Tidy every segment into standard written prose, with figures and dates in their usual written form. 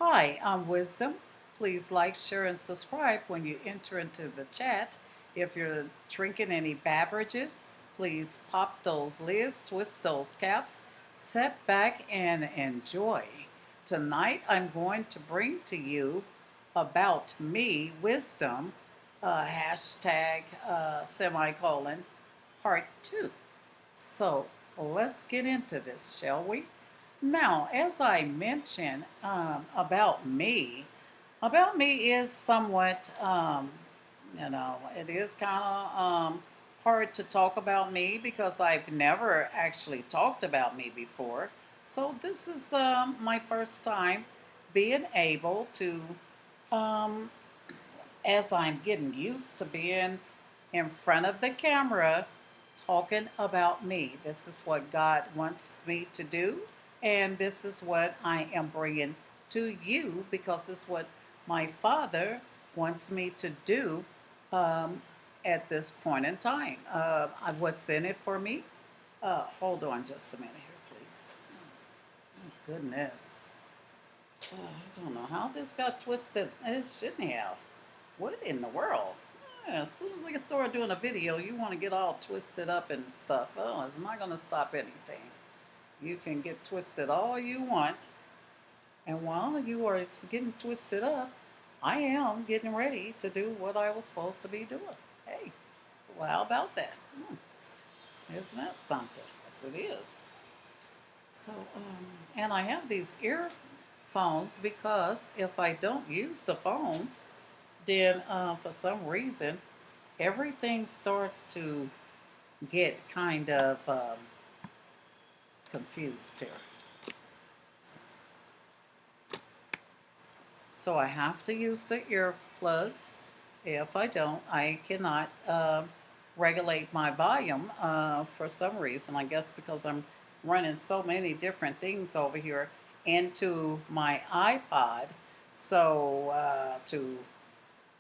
Hi, I'm Wisdom. Please like, share, and subscribe when you enter into the chat. If you're drinking any beverages, please pop those lids, twist those caps, sit back, and enjoy. Tonight, I'm going to bring to you about me, Wisdom, hashtag semicolon, part two. So let's get into this, shall we? Now, as I mentioned about me is somewhat, it is kind of hard to talk about me because I've never actually talked about me before. So this is my first time being able to, um, as I'm getting used to being in front of the camera talking about me. This is what God wants me to do, and this is what I am bringing to you because it's what my Father wants me to do um, at this point in time. What's in it for me? Hold on just a minute here, please. Oh, goodness. I don't know how this got twisted. It shouldn't have. What in the world? Yeah, as soon as I start doing a video, you want to get all twisted up and stuff. Oh, it's not going to stop anything. You can get twisted all you want. And while you are getting twisted up, I am getting ready to do what I was supposed to be doing. Hey, well, how about that? Isn't that something? Yes, it is. So, and I have these earphones because if I don't use the phones, then for some reason, everything starts to get kind of confused here. So I have to use the earplugs. If I don't, I cannot regulate my volume for some reason. I guess because I'm running so many different things over here into my iPod. So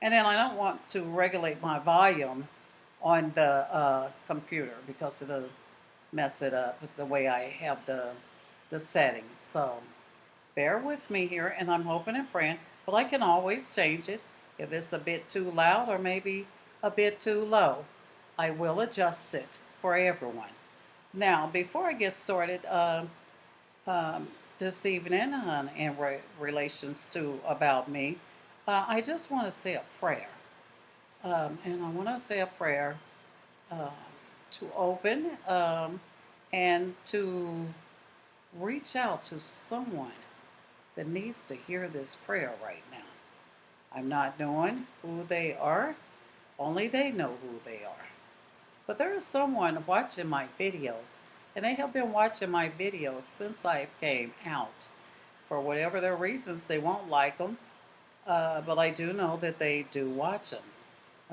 and then I don't want to regulate my volume on the computer because it'll mess it up with the way I have the settings. So bear with me here, and I'm hoping and praying, but I can always change it if it's a bit too loud or maybe a bit too low. I will adjust it for everyone. Now, before I get started um, this evening in relations to about me, I just want to say a prayer. And I want to say a prayer um, to open and to reach out to someone that needs to hear this prayer right now. I'm not knowing who they are, only they know who they are. But there is someone watching my videos, and they have been watching my videos since I came out. For whatever their reasons, they won't like them, but I do know that they do watch them.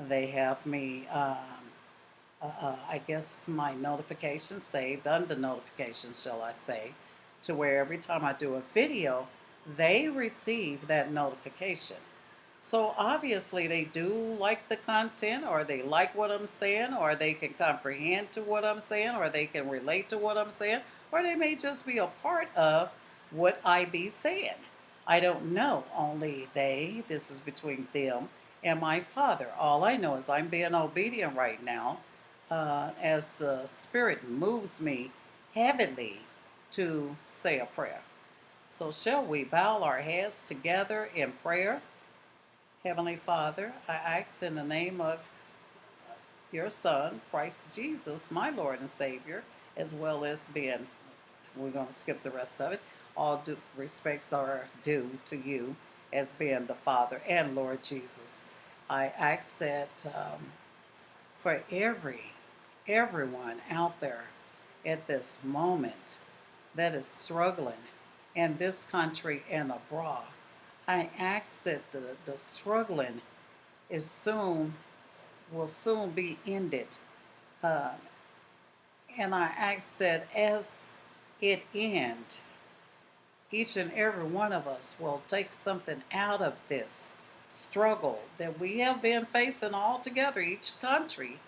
They have me, I guess, my notifications saved, under notifications, shall I say, to where every time I do a video, they receive that notification. So obviously they do like the content, or they like what I'm saying, or they can comprehend to what I'm saying, or they can relate to what I'm saying, or they may just be a part of what I be saying. I don't know. Only they, this is between them and my Father. All I know is I'm being obedient right now as the Spirit moves me heavily to say a prayer. So, shall we bow our heads together in prayer? Heavenly Father, I ask in the name of your Son, Christ Jesus, my Lord and Savior, as well as being, we're going to skip the rest of it, all due respects are due to you as being the Father and Lord Jesus. I ask that for everyone out there at this moment that is struggling in this country and abroad, I ask that the struggling is soon will soon be ended. Uh, and I ask that as it ends, each and every one of us will take something out of this struggle that we have been facing all together, each country,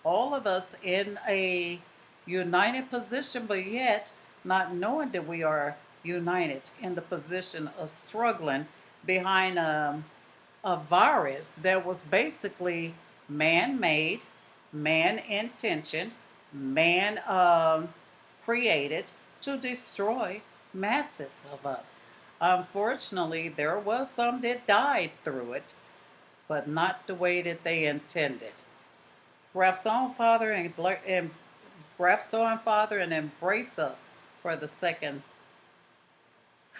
all of us in a united position, but yet not knowing that we are united in the position of struggling behind a virus that was basically man made, man intentioned, man created to destroy masses of us. Unfortunately, there was some that died through it, but not the way that they intended. Grasp on, Father, and grasp on, Father, and embrace us for the second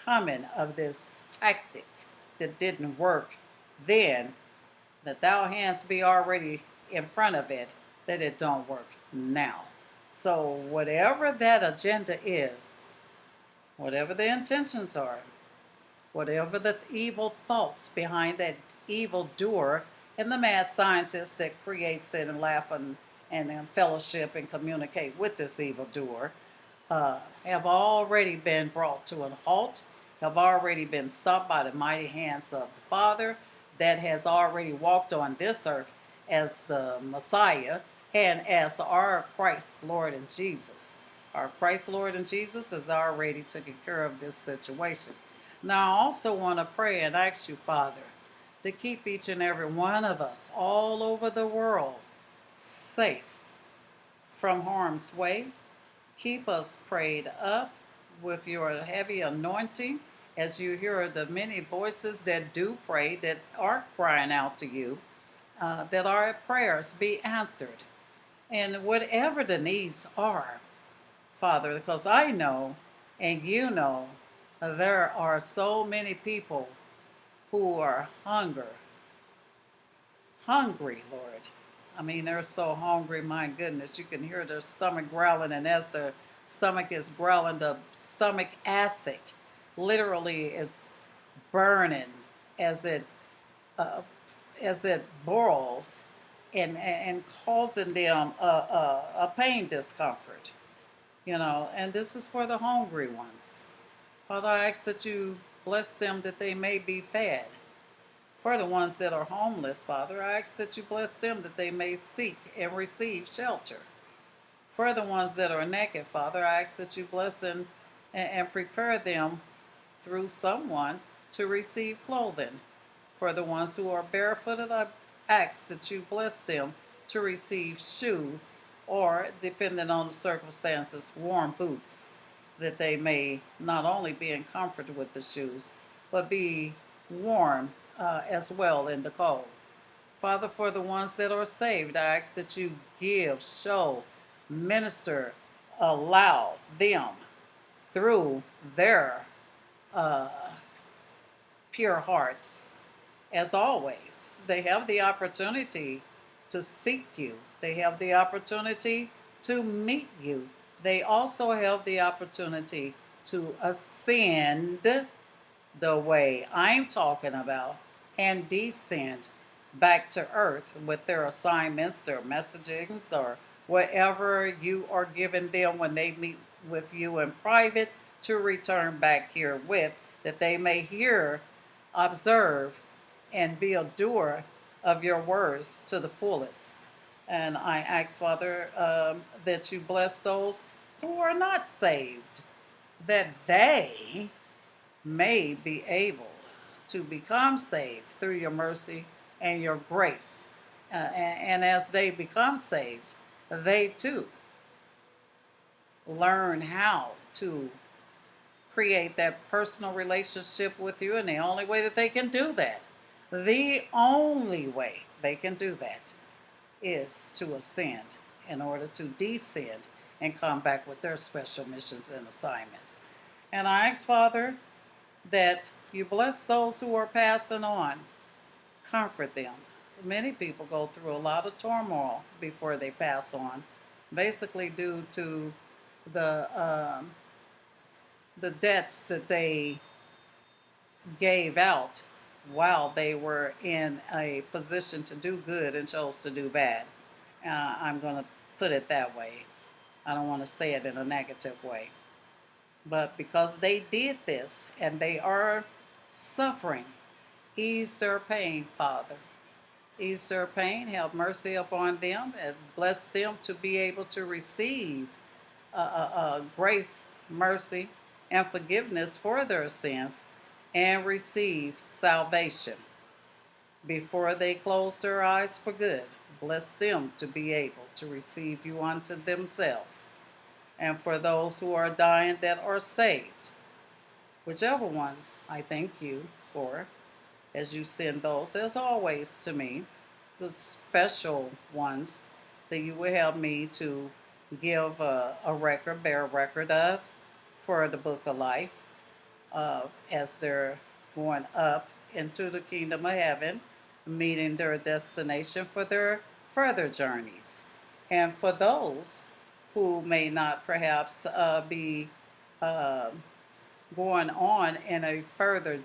coming of this tactic that didn't work then, that thou hands be already in front of it, that it don't work now. So whatever that agenda is, whatever the intentions are, whatever the evil thoughts behind that evil doer and the mad scientist that creates it and laugh and fellowship and communicate with this evil doer, have already been brought to a halt, have already been stopped by the mighty hands of the Father that has already walked on this earth as the Messiah and as our Christ, Lord, and Jesus. Our Christ, Lord, and Jesus has already taken care of this situation. Now, I also want to pray and ask you, Father, to keep each and every one of us all over the world safe from harm's way. Keep us prayed up with your heavy anointing as you hear the many voices that do pray, that are crying out to you, that our prayers be answered. And whatever the needs are, Father, because I know and you know there are so many people who are hungry, Lord. I mean, they're so hungry, my goodness. You can hear their stomach growling, and as their stomach is growling, the stomach acid literally is burning as it uh, boils and causing them a pain discomfort. And this is for the hungry ones. Father, I ask that you bless them that they may be fed. For the ones that are homeless, Father, I ask that you bless them that they may seek and receive shelter. For the ones that are naked, Father, I ask that you bless them and prepare them through someone to receive clothing. For the ones who are barefooted, I ask that you bless them to receive shoes or, depending on the circumstances, warm boots, that they may not only be in comfort with the shoes, but be warm as well in the cold. Father, for the ones that are saved, I ask that you give, show, minister, allow them through their uh, pure hearts. As always, they have the opportunity to seek you, they have the opportunity to meet you, they also have the opportunity to ascend the way I'm talking about and descend back to earth with their assignments, their messagings, or whatever you are giving them when they meet with you in private to return back here with, that they may hear, observe, and be a doer of your words to the fullest. And I ask, Father, that you bless those who are not saved, that they may be able to become saved through your mercy and your grace. And as they become saved, they too learn how to create that personal relationship with you. And the only way that they can do that, the only way they can do that, is to ascend in order to descend and come back with their special missions and assignments. And I ask, Father, that you bless those who are passing on, comfort them. Many people go through a lot of turmoil before they pass on, basically due to the debts that they gave out while they were in a position to do good and chose to do bad. I'm going to put it that way. I don't want to say it in a negative way. But because they did this and they are suffering, ease their pain, Father. Ease their pain, have mercy upon them, and bless them to be able to receive grace, mercy, and forgiveness for their sins and receive salvation. Before they close their eyes for good, bless them to be able to receive you unto themselves. And for those who are dying that are saved, whichever ones, I thank you for, as you send those, as always, to me, the special ones that you will help me to give bear a record of for the book of life as they're going up into the kingdom of heaven, meeting their destination for their further journeys. And for those who may not perhaps be uh, going on in a further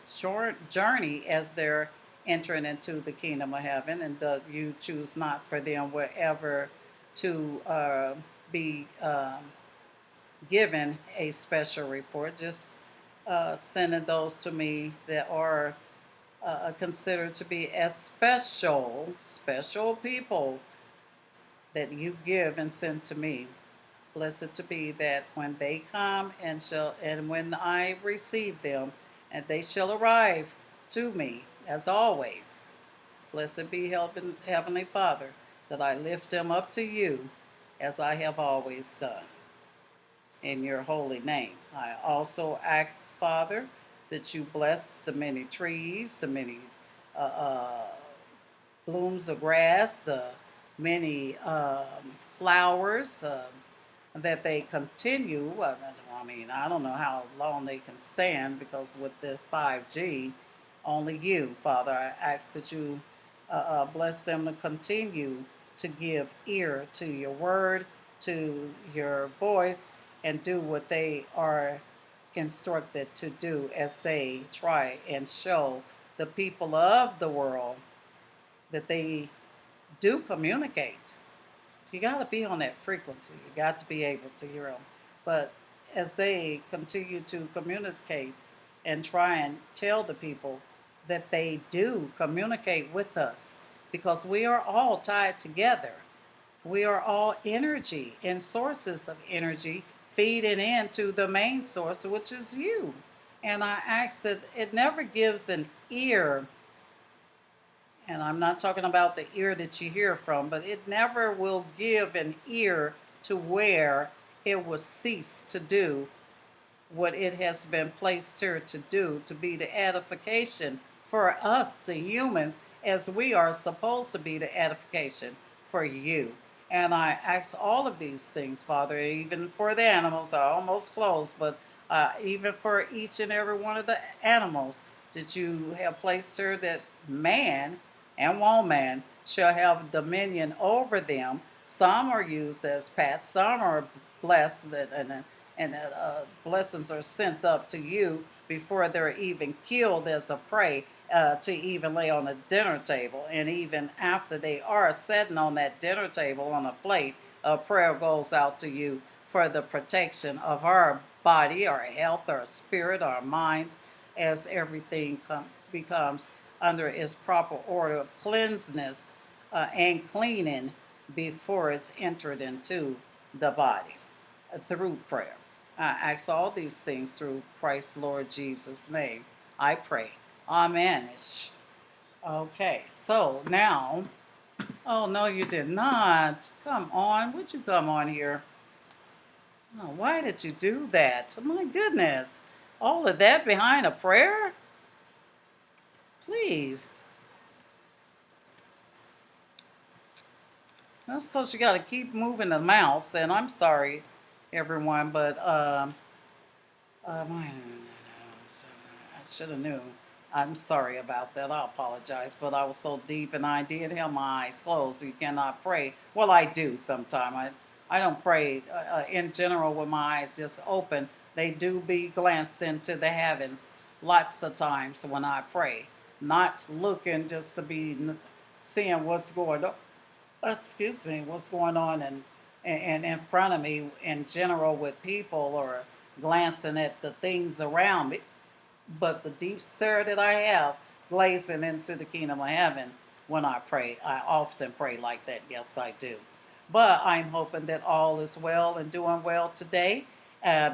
journey as they're entering into the kingdom of heaven, and you choose not for them wherever to be given a special report. Just sending those to me that are considered to be as special people that you give and send to me. Blessed to be that when they come and when I receive them, and they shall arrive to me as always. Blessed be Heavenly Father, that I lift them up to you as I have always done. In your holy name. I also ask, Father, that you bless the many trees, the many uh, uh, blooms of grass, the many flowers, that they continue. I mean, I don't know how long they can stand because with this 5G, only you, Father, I ask that you bless them to continue to give ear to your word, to your voice, and do what they are instructed to do as they try and show the people of the world that they do communicate. You got to be on that frequency. You got to be able to hear them. But as they continue to communicate and try and tell the people that they do communicate with us, because we are all tied together. We are all energy and sources of energy feeding into the main source, which is you. And I ask that it never gives an ear, and I'm not talking about the ear that you hear from, but it never will give an ear to where it will cease to do what it has been placed here to do, to be the edification for us, the humans, as we are supposed to be the edification for you. And I ask all of these things, Father, even for the animals. I almost closed, but even for each and every one of the animals that you have placed here, that man and woman shall have dominion over them. Some are used as pets, some are blessed, and blessings are sent up to you before they're even killed as a prey, to even lay on the dinner table. And even after they are sitting on that dinner table on a plate, a prayer goes out to you for the protection of our body, our health, our spirit, our minds, as everything becomes under its proper order of cleanseness and cleaning before it's entered into the body through prayer. I ask all these things through Christ Lord Jesus' name. I pray. Amen. Okay, so now, oh no, you did not. Come on, would you come on here? Oh, why did you do that? My goodness. All of that behind a prayer? Please. That's because you got to keep moving the mouse, and I'm sorry, everyone, but I should have knew. I'm sorry about that. I apologize, but I was so deep, and I did have my eyes closed, so you cannot pray. Well, I do sometimes. I don't pray in general with my eyes just open. They do be glanced into the heavens lots of times when I pray, not looking just to be seeing what's going on. Excuse me, what's going on and in front of me in general with people, or glancing at the things around me, but the deep stare that I have glazing into the kingdom of heaven when I pray. I often pray like that. Yes, I do. But I'm hoping that all is well and doing well today.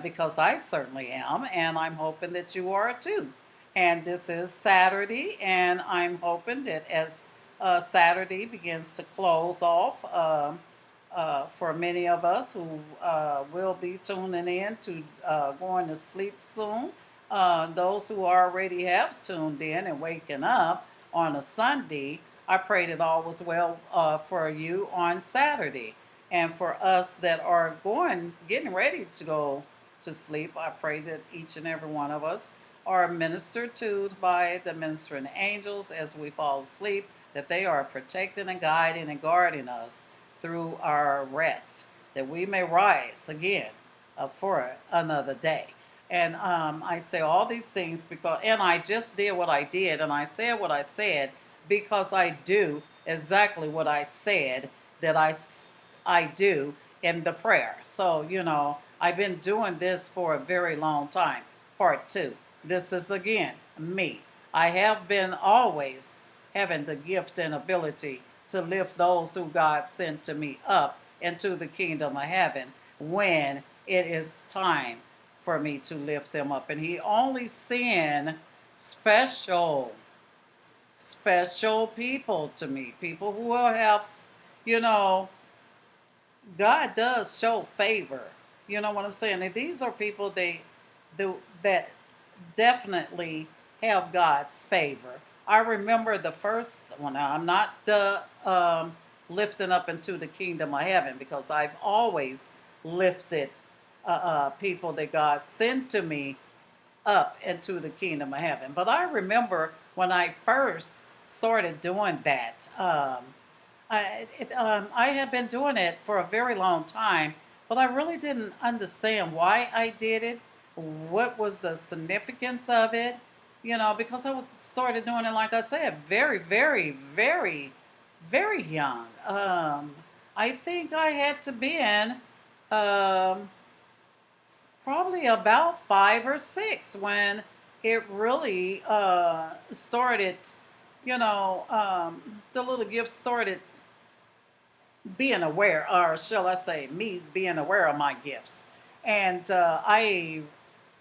because I certainly am, and I'm hoping that you are too. And this is Saturday, and I'm hoping that as Saturday begins to close off, for many of us who will be tuning in to going to sleep soon, those who already have tuned in and waking up on a Sunday, I pray that all was well for you on Saturday. And for us that are getting ready to go to sleep, I pray that each and every one of us are ministered to by the ministering angels as we fall asleep, that they are protecting and guiding and guarding us through our rest, that we may rise again for another day. And I say all these things because, and I just did what I did, and I said what I said because I do exactly what I said that I do in the prayer. So, I've been doing this for a very long time. Part two. This is again me. I have been always having the gift and ability to lift those who God sent to me up into the kingdom of heaven when it is time for me to lift them up. And He only sent special, special people to me, people who will have, you know, God does show favor. You know what I'm saying? And these are people that definitely have God's favor. I remember the first one. I'm not lifting up into the kingdom of heaven because I've always lifted people that God sent to me up into the kingdom of heaven. But I remember when I first started doing that. I had been doing it for a very long time, but I really didn't understand why I did it, what was the significance of it, because I started doing it, like I said, very, very, very, very young. I think I had to be in um, probably about 5 or 6 when it really started, the little gift started being aware, or shall I say, me being aware of my gifts. And I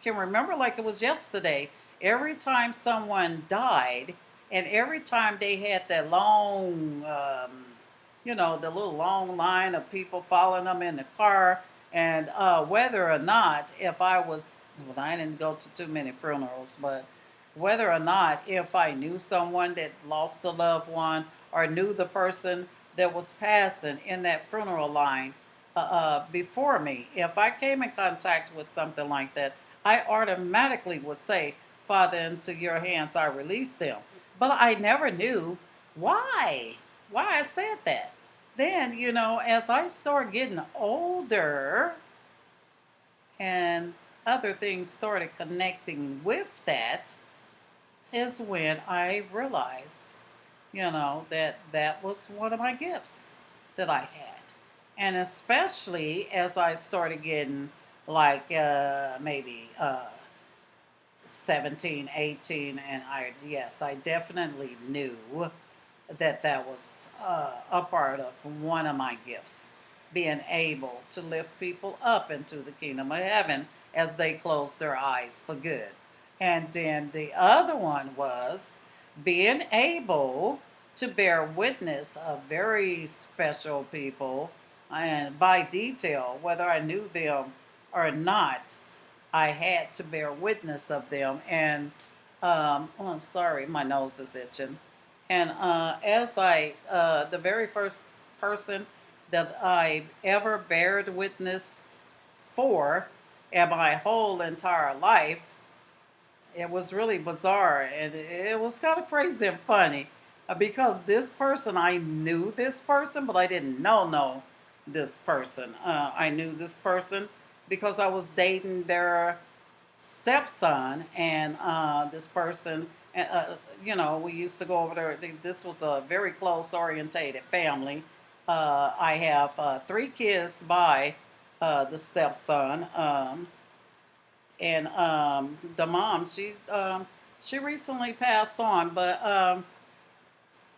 can remember like it was yesterday. Every time someone died, and every time they had that long, the little long line of people following them in the car, and whether or not, if I was, well, I didn't go to too many funerals, but whether or not if I knew someone that lost a loved one or knew the person that was passing in that funeral line before me, if I came in contact with something like that, I automatically would say, Father, into your hands I release them. But I never knew why I said that. Then, as I start getting older and other things started connecting with that, is when I realized, that that was one of my gifts that I had. And especially as I started getting like maybe 17, 18, and yes, I definitely knew that that was a part of one of my gifts, being able to lift people up into the kingdom of heaven as they close their eyes for good. And then the other one was being able to bear witness of very special people, and by detail, whether I knew them or not, I had to bear witness of them. And oh, sorry, my nose is itching. And the very first person that I ever bared witness for in my whole entire life, it was really bizarre, and it was kind of crazy and funny because this person, I knew this person, but I didn't know this person. I knew this person because I was dating their stepson, and this person, we used to go over there. This was a very close orientated family. I have 3 kids by the stepson. And the mom, she recently passed on, but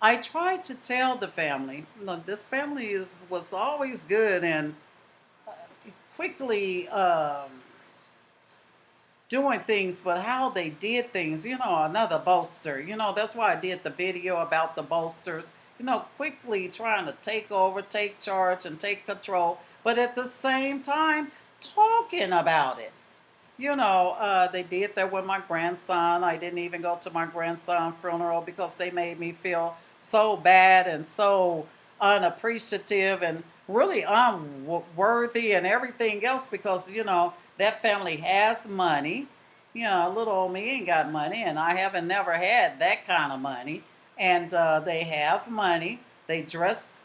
I tried to tell the family, this family was always good, and quickly doing things, but how they did things, another boaster. That's why I did the video about the boasters, quickly trying to take over, take charge, and take control, but at the same time, talking about it. They did that with my grandson. I didn't even go to my grandson's funeral because they made me feel so bad and so unappreciative and really unworthy and everything else because, that family has money. Little old me ain't got money, and I haven't never had that kind of money. And they have money. They dress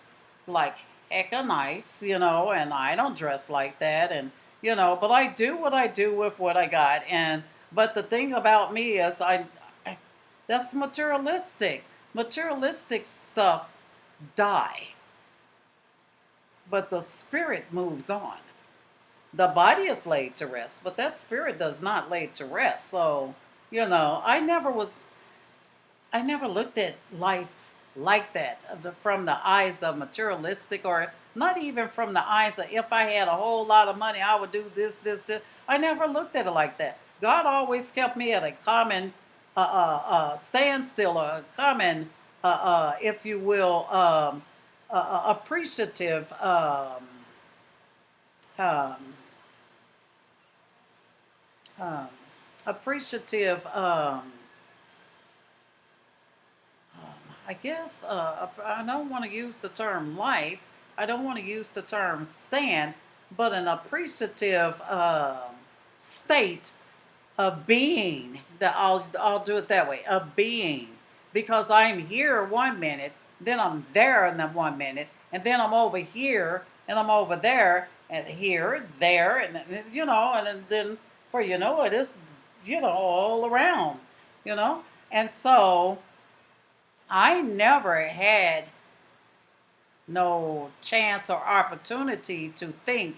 like hecka nice, and I don't dress like that. And but I do what I do with what I got. And but the thing about me is that's materialistic. Materialistic stuff die, but the spirit moves on. The body is laid to rest, but that spirit does not lay to rest. So, I never looked at life like that from the eyes of materialistic, or not even from the eyes of if I had a whole lot of money, I would do this, this, this. I never looked at it like that. God always kept me at a common standstill, a common, if you will, appreciative, um, um, appreciative. I guess I don't want to use the term life. I don't want to use the term stand, but an appreciative state of being. That I'll do it that way. Of being, because I'm here 1 minute, then I'm there in the 1 minute, and then I'm over here, and I'm over there, and here, there, and then for it is all around, and so. I never had no chance or opportunity to think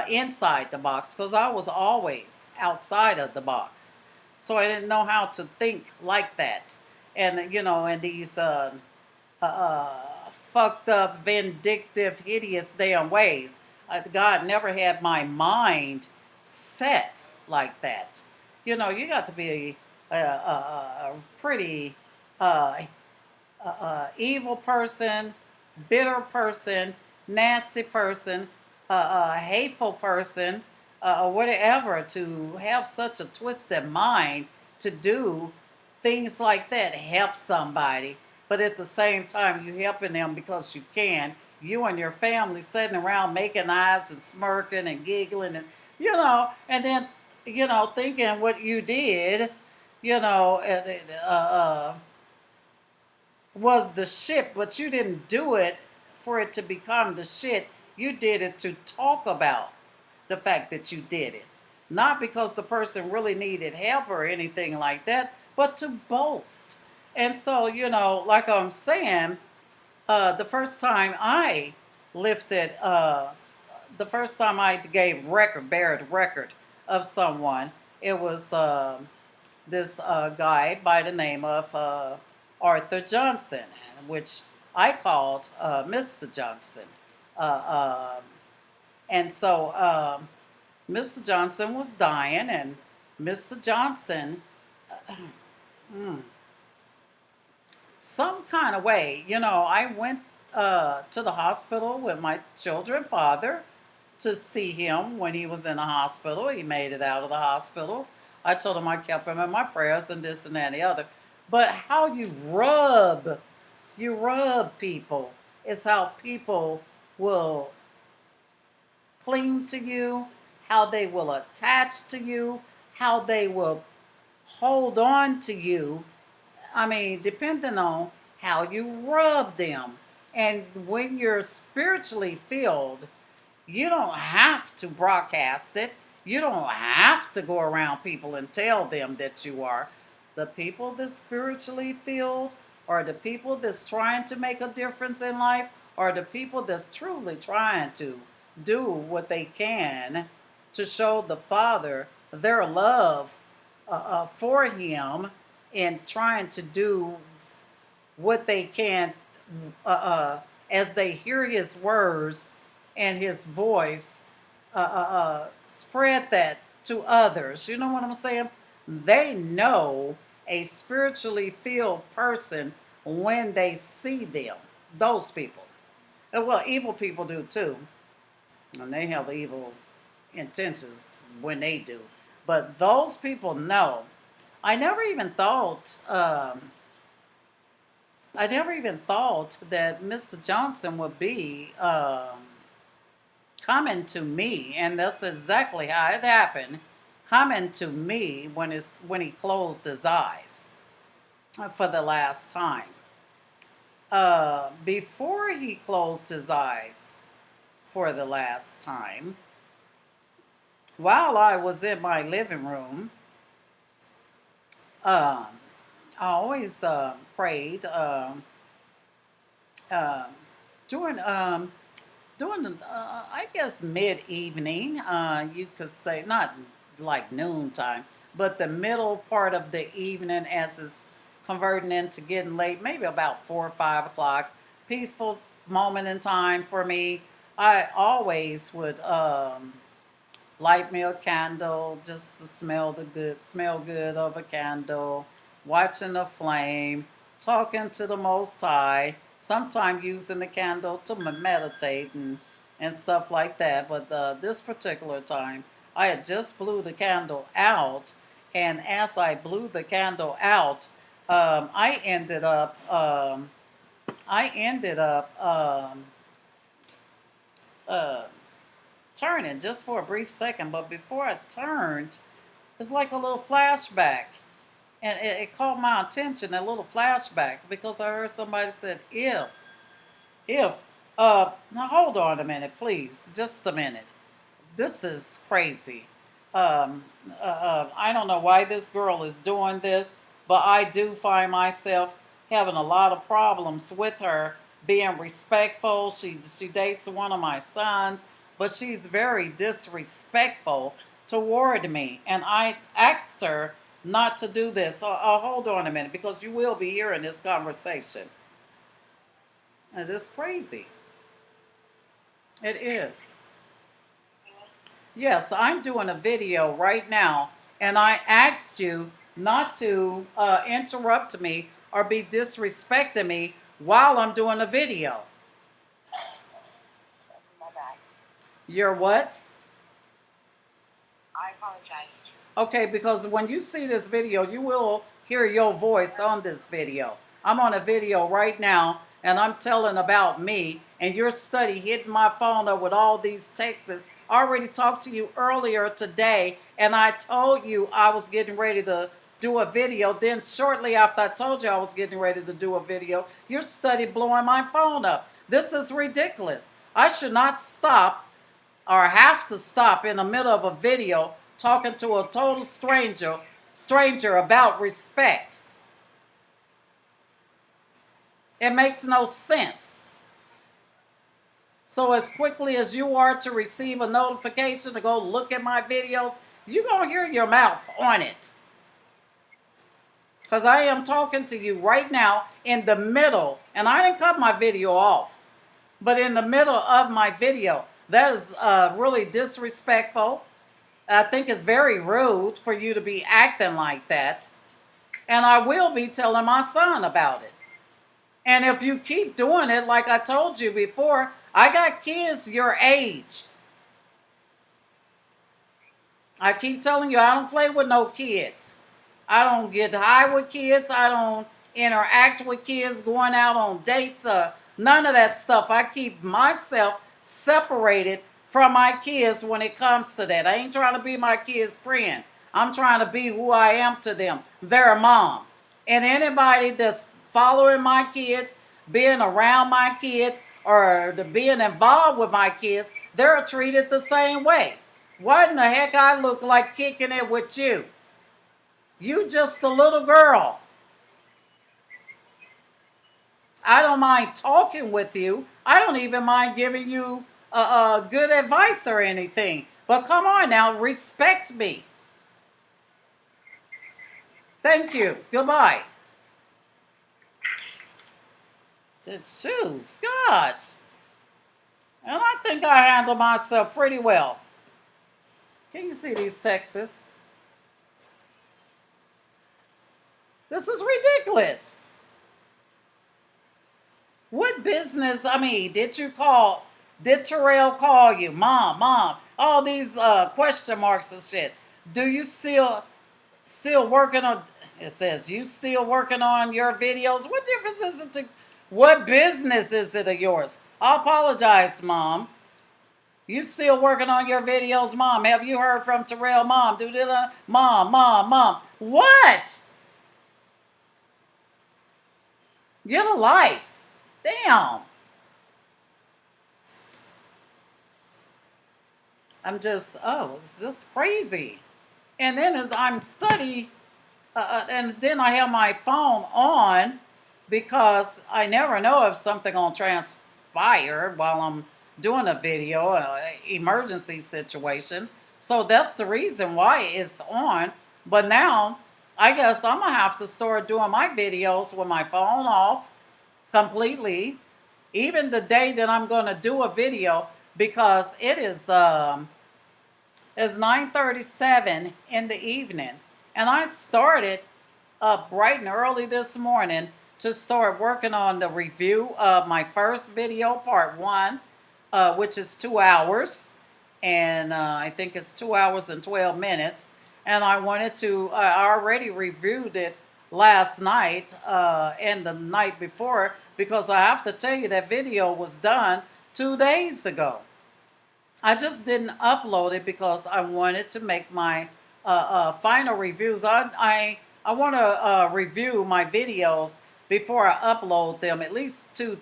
inside the box because I was always outside of the box. So I didn't know how to think like that. And, in these uh, fucked up, vindictive, hideous damn ways. God never had my mind set like that. You got to be a pretty uh, evil person, bitter person, nasty person, hateful person, whatever, to have such a twisted mind to do things like that, help somebody, but at the same time, you helping them because you can. You and your family sitting around making eyes and smirking and giggling and, and then, thinking what you did, you know, uh, uh, was the shit, but you didn't do it for it to become the shit. You did it to talk about the fact that you did it. Not because the person really needed help or anything like that, but to boast. And so, like I'm saying, the first time I lifted, the first time I gave bared record of someone, it was this guy by the name of Arthur Johnson, which I called Mr. Johnson. Uh, um, and so Mr. Johnson was dying, and Mr. Johnson, mm, some kind of way, I went to the hospital with my children's father to see him when he was in the hospital. He made it out of the hospital. I told him I kept him in my prayers and this and that and the other. But how you rub people is how people will cling to you, how they will attach to you, how they will hold on to you. I mean, depending on how you rub them. And when you're spiritually filled, you don't have to broadcast it. You don't have to go around people and tell them that you are. The people that's spiritually filled, or the people that's trying to make a difference in life, or the people that's truly trying to do what they can to show the Father their love for Him, and trying to do what they can as they hear His words and His voice, spread that to others. You know what I'm saying? They know a spiritually filled person when they see them. Those people. Well, evil people do too. And they have evil intentions when they do. But those people know. I never even thought. I never even thought that Mr. Johnson would be coming to me, and that's exactly how it happened. Coming to me when he closed his eyes for the last time. Before he closed his eyes for the last time, while I was in my living room, um, I always prayed uh, during I guess mid evening. You could say not like noontime, but the middle part of the evening as it's converting into getting late, maybe about 4 or 5 o'clock. Peaceful moment in time for me. I always would light me a candle just to smell good of a candle, watching the flame, talking to the Most High, sometimes using the candle to meditate and stuff like that. But this particular time, I had just blew the candle out, and as I blew the candle out, I ended up, I ended up uh, turning just for a brief second, but before I turned, it's like a little flashback. And it caught my attention, a little flashback, because I heard somebody said, if, now hold on a minute, please, just a minute. This is crazy. I don't know why this girl is doing this, but I do find myself having a lot of problems with her being respectful. She dates one of my sons, but she's very disrespectful toward me. And I asked her not to do this. Hold on a minute, because you will be hearing this conversation. And it's crazy. It is. Yes, I'm doing a video right now, and I asked you not to interrupt me or be disrespecting me while I'm doing a video. My bad. You're what? I apologize. Okay, because when you see this video, you will hear your voice on this video. I'm on a video right now, and I'm telling about me, and your study hitting my phone up with all these texts. I already talked to you earlier today, and I told you I was getting ready to do a video. Then shortly after I told you I was getting ready to do a video, your study blowing my phone up. This is ridiculous. I should not stop or have to stop in the middle of a video talking to a total stranger about respect. It makes no sense. So as quickly as you are to receive a notification to go look at my videos, you're going to hear your mouth on it. Because I am talking to you right now in the middle, and I didn't cut my video off, but in the middle of my video. That is really disrespectful. I think it's very rude for you to be acting like that. And I will be telling my son about it. And if you keep doing it, like I told you before, I got kids your age. I keep telling you, I don't play with no kids. I don't get high with kids. I don't interact with kids going out on dates. None of that stuff. I keep myself separated from my kids when it comes to that. I ain't trying to be my kids' friend. I'm trying to be who I am to them, their mom. And anybody that's following my kids, being around my kids, or being involved with my kids, they're treated the same way. What in the heck I look like kicking it with you? You just a little girl. I don't mind talking with you. I don't even mind giving you good advice or anything. But come on now, respect me. Thank you. Goodbye. Shoes, gosh. And I think I handle myself pretty well. Can you see these texts? This is ridiculous. What business? I mean, did Terrell call you? Mom, all these question marks and shit. Do you still working on, it says, you still working on your videos? What difference is it to, what business is it of yours? I apologize, Mom. You still working on your videos, Mom? Have you heard from Terrell? Mom, do this, Mom. What? Get a life. Damn. It's just crazy. And then as I'm studying, and then I have my phone on because I never know if something gonna transpire while I'm doing a video, emergency situation. So that's the reason why it's on. But now I guess I'm gonna have to start doing my videos with my phone off completely, even the day that I'm gonna do a video, because it's 9:37 in the evening, and I started up bright and early this morning to start working on the review of my first video, part one, which is 2 hours, and I think it's 2 hours and 12 minutes. And I already reviewed it last night and the night before, because I have to tell you that video was done 2 days ago. I just didn't upload it because I wanted to make my final reviews. I want to review my videos before I upload them at least 2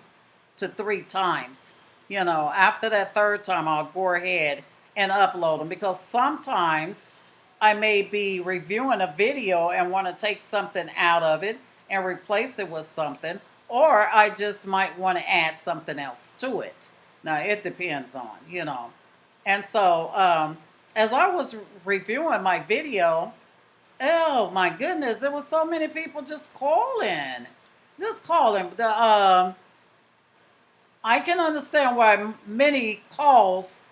to 3 times. After that third time, I'll go ahead and upload them, because sometimes I may be reviewing a video and want to take something out of it and replace it with something, or I just might want to add something else to it. Now, it depends on. And so, as I was reviewing my video, oh my goodness, there was so many people just calling. Just calling. I can understand why many calls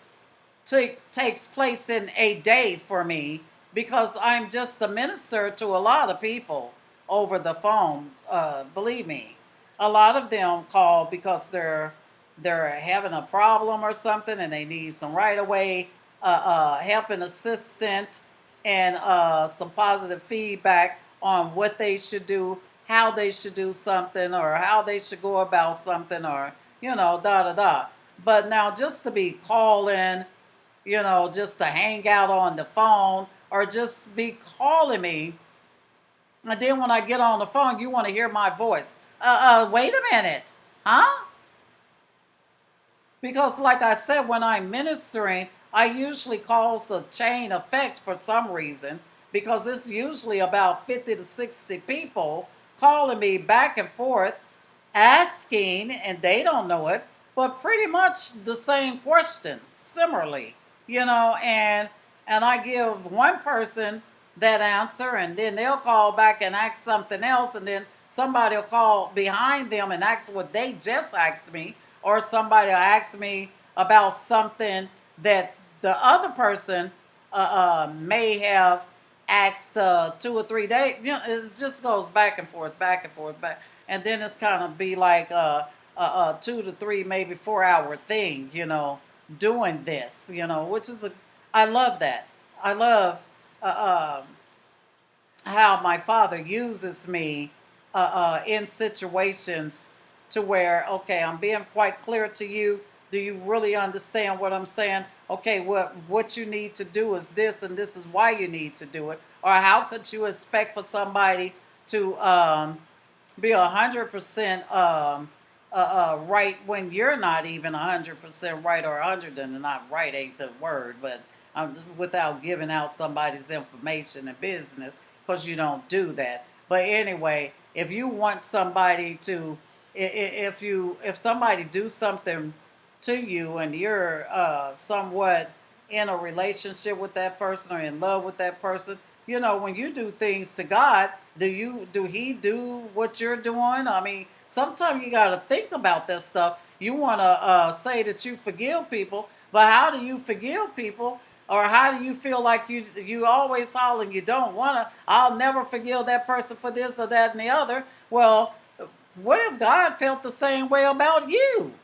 takes place in a day for me, because I'm just a minister to a lot of people over the phone. Believe me, a lot of them call because they're having a problem or something, and they need some right away help and assistance, and some positive feedback on what they should do, how they should do something, or how they should go about something, or da da da. But now, just to be calling, just to hang out on the phone, or just be calling me, and then when I get on the phone, you want to hear my voice. Wait a minute, huh? Because, like I said, when I'm ministering, I usually cause a chain effect for some reason, because it's usually about 50 to 60 people calling me back and forth, asking, and they don't know it, but pretty much the same question, similarly, and I give one person that answer, and then they'll call back and ask something else, and then somebody will call behind them and ask what they just asked me, or somebody will ask me about something that the other person may have asked 2 or 3 days. It just goes back and forth, back and forth, back, and then it's kind of be like a 2 to 3, maybe 4 hour thing, doing this, which is I love that. I love how my Father uses me in situations to where, okay, I'm being quite clear to you. Do you really understand what I'm saying? Okay, what you need to do is this, and this is why you need to do it. Or how could you expect for somebody to be 100% right when you're not even 100% right, or 100 and not right ain't the word, but without giving out somebody's information and business, because you don't do that. But anyway, if you want somebody to, if somebody do something to you, and you're somewhat in a relationship with that person or in love with that person, when you do things to God, do he do what you're doing? I mean, sometimes you got to think about that stuff. You want to say that you forgive people, but how do you forgive people Or how do you feel like you always hollering, you don't want to, I'll never forgive that person for this or that and the other. Well, what if God felt the same way about you?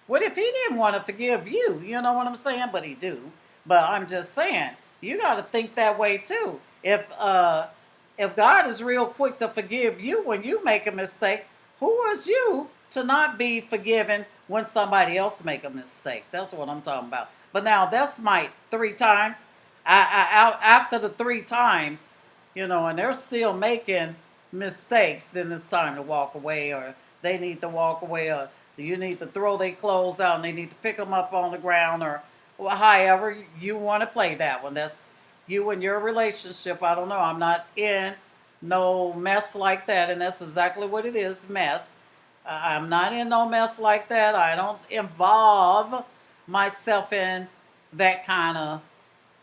What if he didn't want to forgive you? You know what I'm saying? But he do. But I'm just saying, you got to think that way too. If God is real quick to forgive you when you make a mistake, who is you to not be forgiven when somebody else make a mistake? That's what I'm talking about. But now that's my 3 times. After the 3 times, and they're still making mistakes, then it's time to walk away, or they need to walk away, or you need to throw their clothes out and they need to pick them up on the ground, or however you want to play that one. That's you and your relationship. I don't know. I'm not in no mess like that, and that's exactly what it is, mess. I'm not in no mess like that. I don't involve myself in that kind of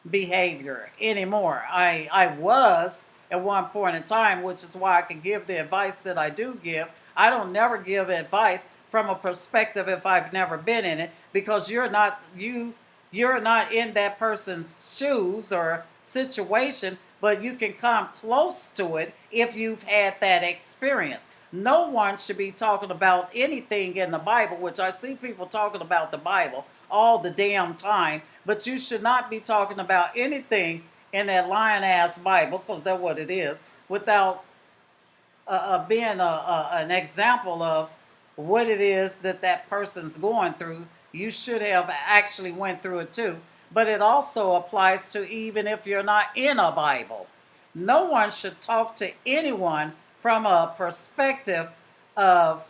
behavior anymore. I was at one point in time, which is why I can give the advice that I do give. I don't never give advice from a perspective if I've never been in it, because you're not in that person's shoes or situation, but you can come close to it if you've had that experience. No one should be talking about anything in the Bible, which I see people talking about the Bible all the damn time, but you should not be talking about anything in that lying ass Bible, because that's what it is, without being an example of what it is that person's going through. You should have actually went through it too. But it also applies to even if you're not in a Bible. No one should talk to anyone from a perspective of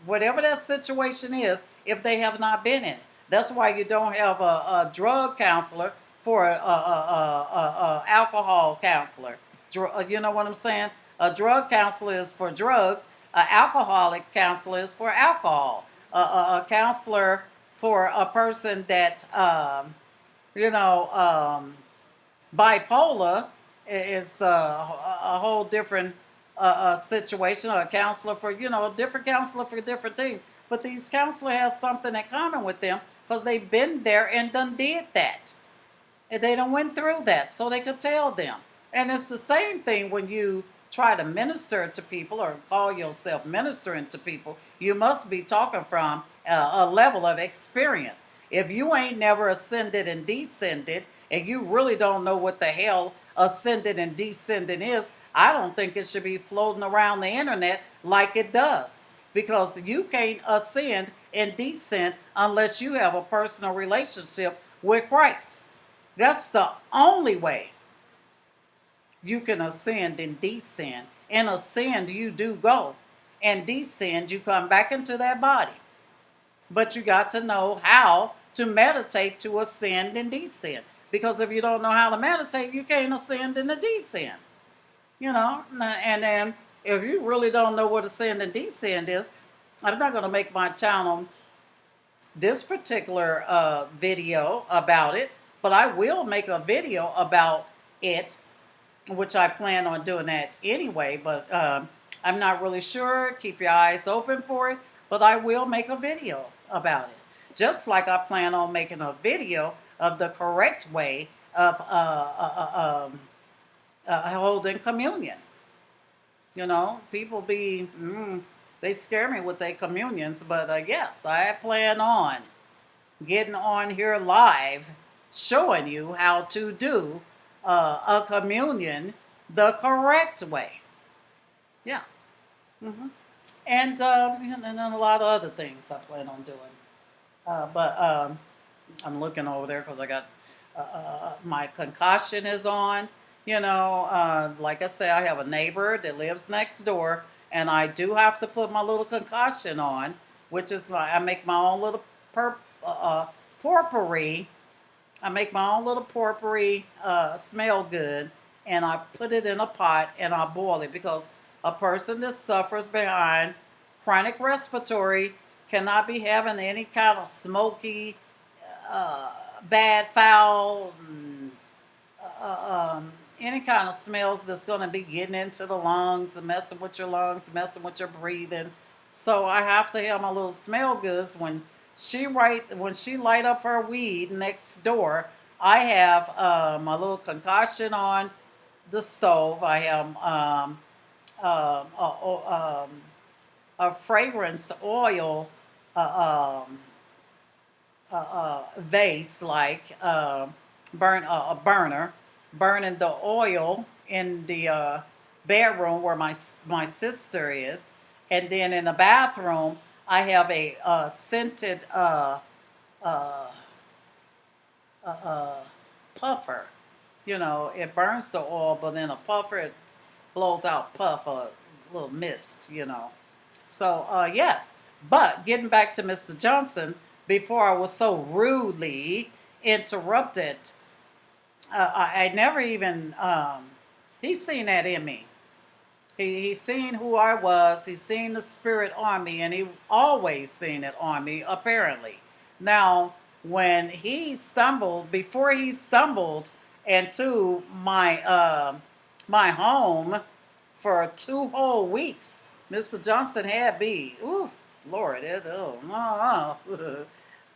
whatever that situation is if they have not been in it. That's why you don't have a drug counselor for a alcohol counselor. You know what I'm saying? A drug counselor is for drugs. An alcoholic counselor is for alcohol. A counselor for a person that, bipolar is a whole different situation. Or a counselor for, different counselor for different things. But these counselors have something in common with them, because they've been there and done did that. And they done went through that, so they could tell them. And it's the same thing when you try to minister to people or call yourself ministering to people. You must be talking from a level of experience. If you ain't never ascended and descended, and you really don't know what the hell ascended and descending is, I don't think it should be floating around the internet like it does. Because you can't ascend and descend unless you have a personal relationship with Christ. That's the only way you can ascend and descend. And ascend, you do go. And descend, you come back into that body. But you got to know how to meditate to ascend and descend. Because if you don't know how to meditate, you can't ascend and descend. And then if you really don't know what ascend and descend is, I'm not going to make my channel this particular video about it, but I will make a video about it, which I plan on doing that anyway, but I'm not really sure. Keep your eyes open for it, but I will make a video about it. Just like I plan on making a video of the correct way of holding communion. People they scare me with their communions, but yes, I plan on getting on here live showing you how to do a communion the correct way. Yeah. Mm-hmm. And a lot of other things I plan on doing. But I'm looking over there because I got my concoction is on. Like I say, I have a neighbor that lives next door, and I do have to put my little concoction on, which is like I make my own little porpourri. I make my own little porpourri smell good, and I put it in a pot and I boil it, because a person that suffers behind chronic respiratory cannot be having any kind of smoky, bad, foul, any kind of smells that's going to be getting into the lungs and messing with your lungs, messing with your breathing. So I have to have my little smell goods when she light up her weed next door. I have a little concoction on the stove. I have a fragrance oil um, vase, like a burner, burning the oil in the bedroom where my sister is, and then in the bathroom I have a scented uh, uh, puffer. You know, it burns the oil, but then a puffer, it blows out puff, a little mist, you know. So, yes. But getting back to Mr. Johnson, before I was so rudely interrupted, I never even, he's seen that in me. He's seen who I was. He's seen the spirit on me, and he always seen it on me, apparently. Now, when he stumbled, before he stumbled into my home for 2 whole weeks, Mr. Johnson had me. Ooh, Lord,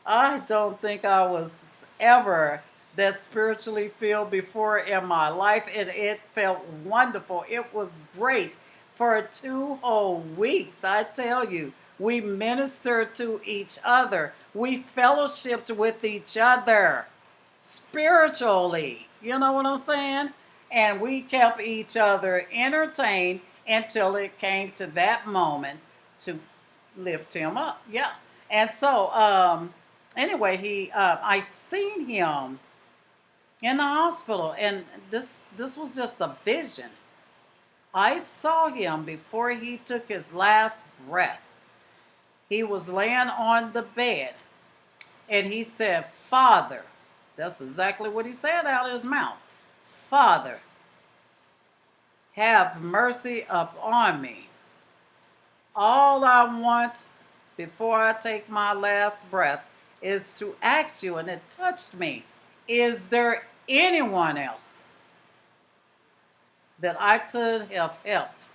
I don't think I was ever that spiritually filled before in my life, and it felt wonderful. It was great for 2 whole weeks. I tell you, we ministered to each other, we fellowshipped with each other spiritually. You know what I'm saying? And we kept each other entertained until it came to that moment to lift him up. Yeah. And so, anyway, I seen him in the hospital, and this was just a vision. I saw him before he took his last breath. He was laying on the bed, and he said, "Father," that's exactly what he said out of his mouth. "Father, have mercy upon me. All I want before I take my last breath is to ask you," and it touched me, "is there anyone else that I could have helped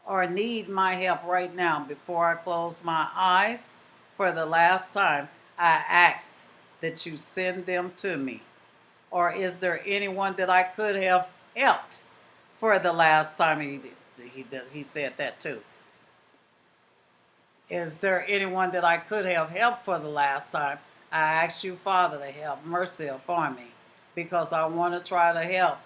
or need my help right now before I close my eyes for the last time? I ask that you send them to me. Or is there anyone that I could have helped for the last time?" He said that too. "Is there anyone that I could have helped for the last time? I ask you, Father, to have mercy upon me, because I want to try to help.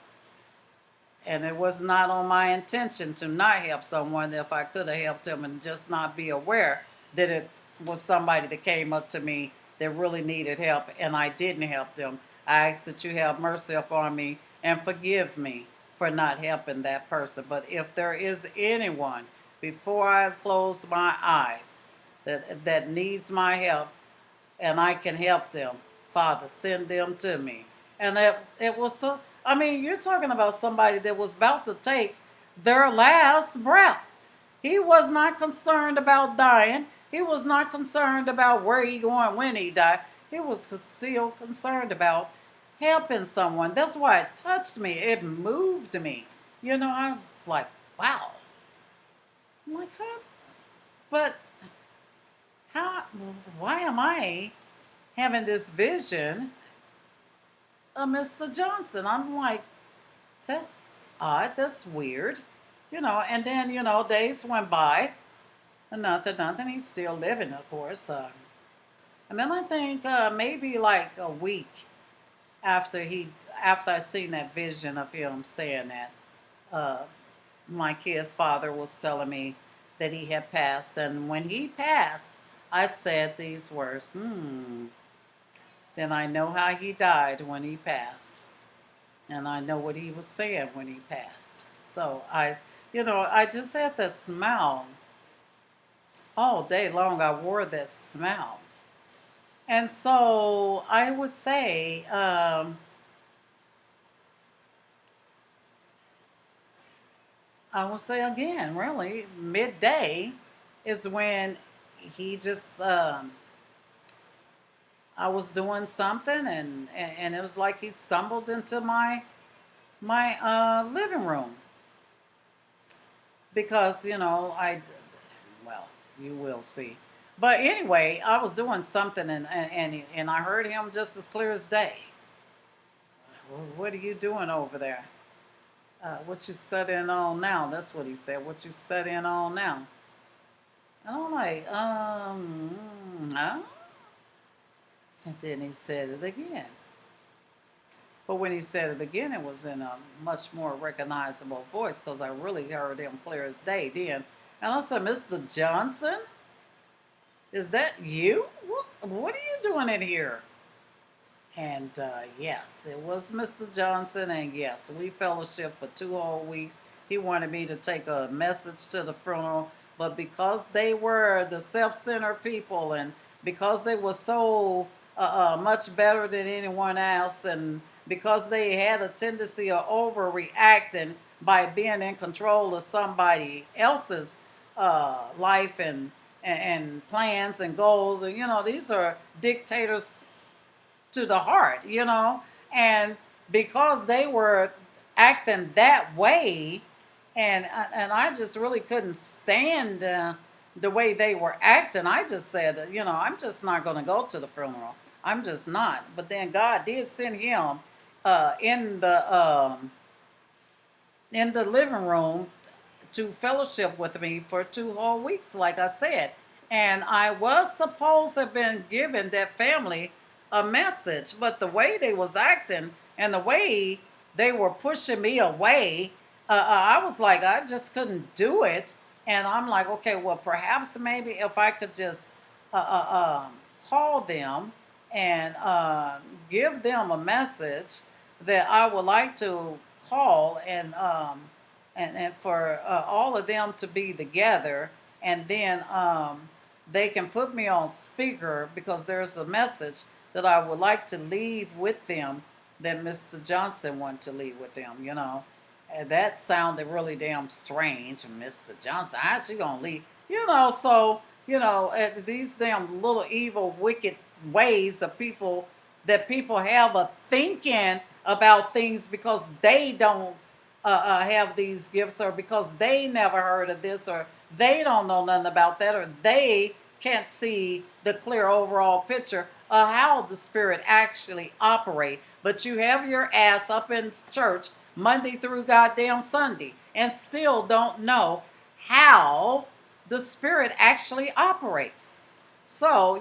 And it was not on my intention to not help someone if I could have helped them and just not be aware that it was somebody that came up to me that really needed help and I didn't help them. I ask that you have mercy upon me and forgive me for not helping that person. But if there is anyone before I close my eyes that needs my help and I can help them, Father, send them to me." And it was so, I mean, you're talking about somebody that was about to take their last breath. He was not concerned about dying. He was not concerned about where he going when he died. He was still concerned about helping someone. That's why it touched me. It moved me. You know, I was like, wow. I'm like, huh? But how? Why am I having this vision of Mr. Johnson? I'm like, that's odd. That's weird. You know, and then, days went by. And nothing. He's still living, of course. And then I think maybe like a week after after I seen that vision of him saying that, uh, my kid's father was telling me that he had passed. And when he passed, I said these words, then I know how he died when he passed. And I know what he was saying when he passed. So I just had that smile all day long. I wore that smile. And so I would say again, really, midday is when he just, I was doing something, and it was like he stumbled into my living room, because well, you will see. But anyway, I was doing something and I heard him just as clear as day. "Well, what are you doing over there? What you studying on now?" That's what he said. "What you studying on now?" And I'm like, huh? And then he said it again. But when he said it again, it was in a much more recognizable voice because I really heard him clear as day then. And I said, "Mr. Johnson, is that you? What are you doing in here?" And yes, it was Mr. Johnson. And yes, we fellowshiped for 2 whole weeks. He wanted me to take a message to the funeral. But because they were the self centered people and because they were so much better than anyone else, and because they had a tendency of overreacting by being in control of somebody else's life and plans and goals. And, these are dictators to the heart, and because they were acting that way, and I just really couldn't stand the way they were acting. I just said, I'm just not going to go to the funeral. I'm just not. But then God did send him uh, in the um, in the living room to fellowship with me for 2 whole weeks, like I said. And I was supposed to have been giving that family a message, but the way they was acting and the way they were pushing me away, I was like, I just couldn't do it. And I'm like, okay, well, perhaps maybe if I could just uh, uh, call them and give them a message that I would like to call and for all of them to be together, and then they can put me on speaker because there's a message that I would like to leave with them that Mr. Johnson wanted to leave with them. And that sounded really damn strange. Mr. Johnson, how's she gonna leave? So these damn little evil, wicked ways of people that people have of thinking about things because they don't have these gifts, or because they never heard of this, or they don't know nothing about that, or they can't see the clear overall picture of how the spirit actually operate. But you have your ass up in church Monday through goddamn Sunday and still don't know how the spirit actually operates. So,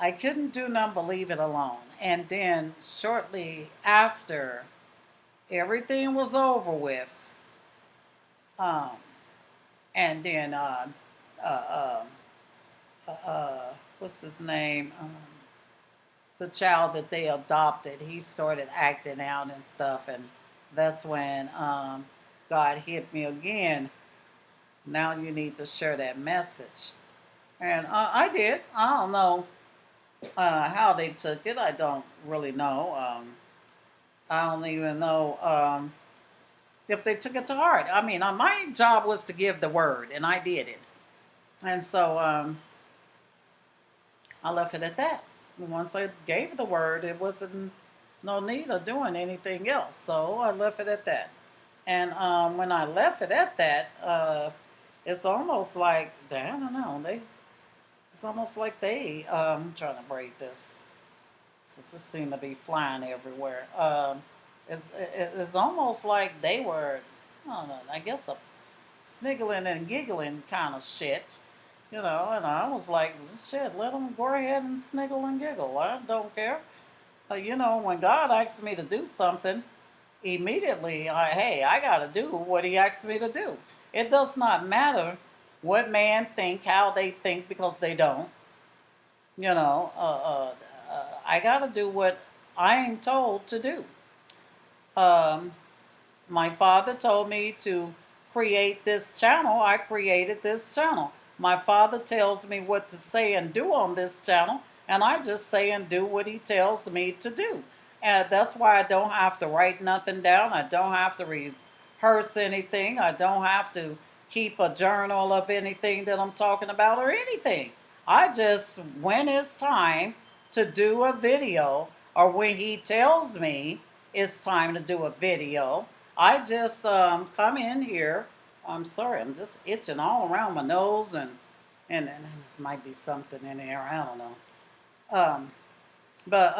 I couldn't do none but leave it alone. And then shortly after everything was over with, um, and then uh, what's his name? The child that they adopted, he started acting out and stuff, and that's when God hit me again. Now you need to share that message, and I did. I don't know how they took it. I don't really know. I don't even know if they took it to heart. I mean, my job was to give the word, and I did it. And so I left it at that. Once I gave the word, it wasn't no need of doing anything else. So I left it at that. And when I left it at that, it's almost like, I don't know, it's almost like I'm trying to braid this. It just seemed to be flying everywhere. It's almost like they were, I don't know, I guess a sniggling and giggling kind of shit, and I was like, shit, let them go ahead and sniggle and giggle. I don't care. When God asks me to do something, immediately, hey, I got to do what he asks me to do. It does not matter what man think, how they think, because they don't. I got to do what I am told to do. Um, my father told me to create this channel. I created this channel. My father tells me what to say and do on this channel, and I just say and do what he tells me to do. And that's why I don't have to write nothing down. I don't have to rehearse anything. I don't have to keep a journal of anything that I'm talking about or anything. I just, when it's time to do a video, or when he tells me it's time to do a video, I just come in here I'm sorry, I'm just itching all around my nose, and this might be something in there. I don't know. Um, but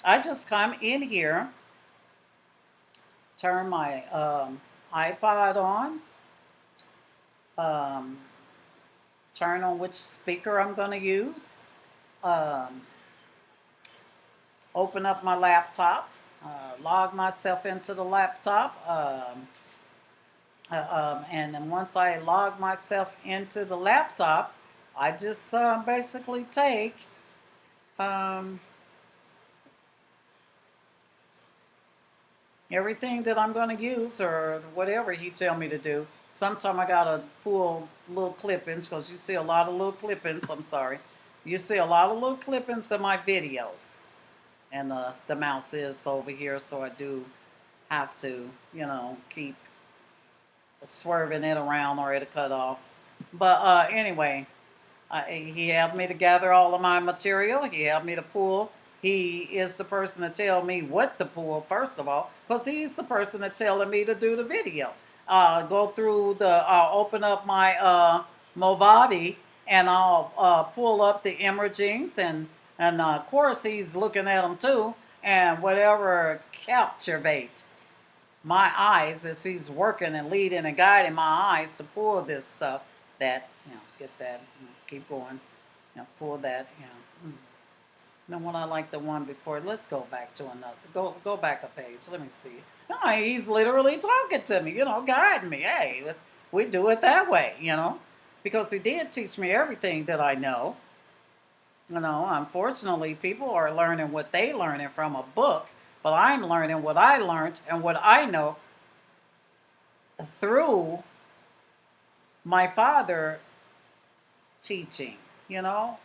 I just come in here, turn my iPod on, um, turn on which speaker I'm going to use, um, open up my laptop, log myself into the laptop. And then once I log myself into the laptop, I just basically take um, everything that I'm going to use or whatever he tell me to do. Sometimes I gotta pull little clippings because you see a lot of little clippings. I'm sorry, you see a lot of little clippings in my videos, and the mouse is over here, so I do have to, keep swerving it around or it'll cut off. But anyway, he helped me to gather all of my material. He helped me to pull. He is the person to tell me what to pull, first of all, because he's the person that's telling me to do the video. Go through I'll open up my Movavi and I'll pull up the imagings, and of course he's looking at them too, and whatever captivate my eyes as he's working and leading and guiding my eyes to pull this stuff that, get that, keep going, pull that, Now what I like the one before, let's go back to another, go back a page, let me see. No, he's literally talking to me, guiding me. Hey, we do it that way, because he did teach me everything that I know. Unfortunately, people are learning what they learning from a book, but I'm learning what I learned and what I know through my father teaching, and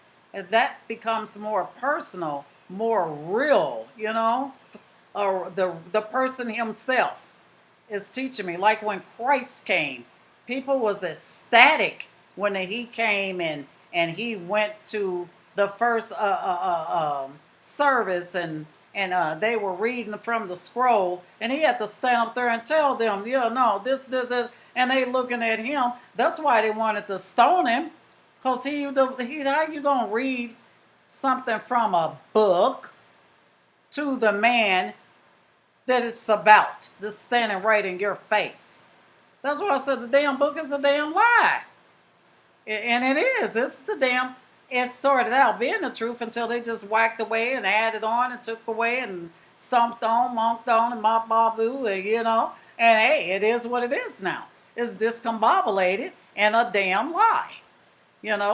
that becomes more personal, more real, or the person himself is teaching me. Like when Christ came, people was ecstatic when he came and he went to the first service, and they were reading from the scroll, and he had to stand up there and tell them, no, this, and they looking at him. That's why they wanted to stone him, because how you gonna read something from a book to the man that it's about, just standing right in your face? That's why I said the damn book is a damn lie. And it is. It started out being the truth until they just whacked away and added on and took away and stomped on, monked on, and mop babu, And hey, it is what it is now. It's discombobulated and a damn lie.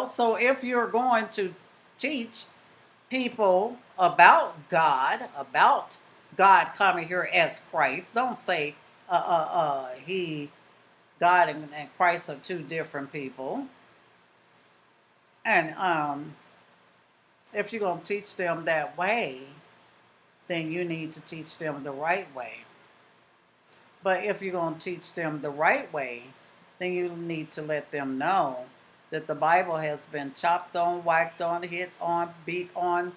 So if you're going to teach people about God coming here as Christ, don't say God and Christ are two different people. And if you're going to teach them that way, then you need to teach them the right way. But if you're going to teach them the right way, then you need to let them know that the Bible has been chopped on, whacked on, hit on, beat on,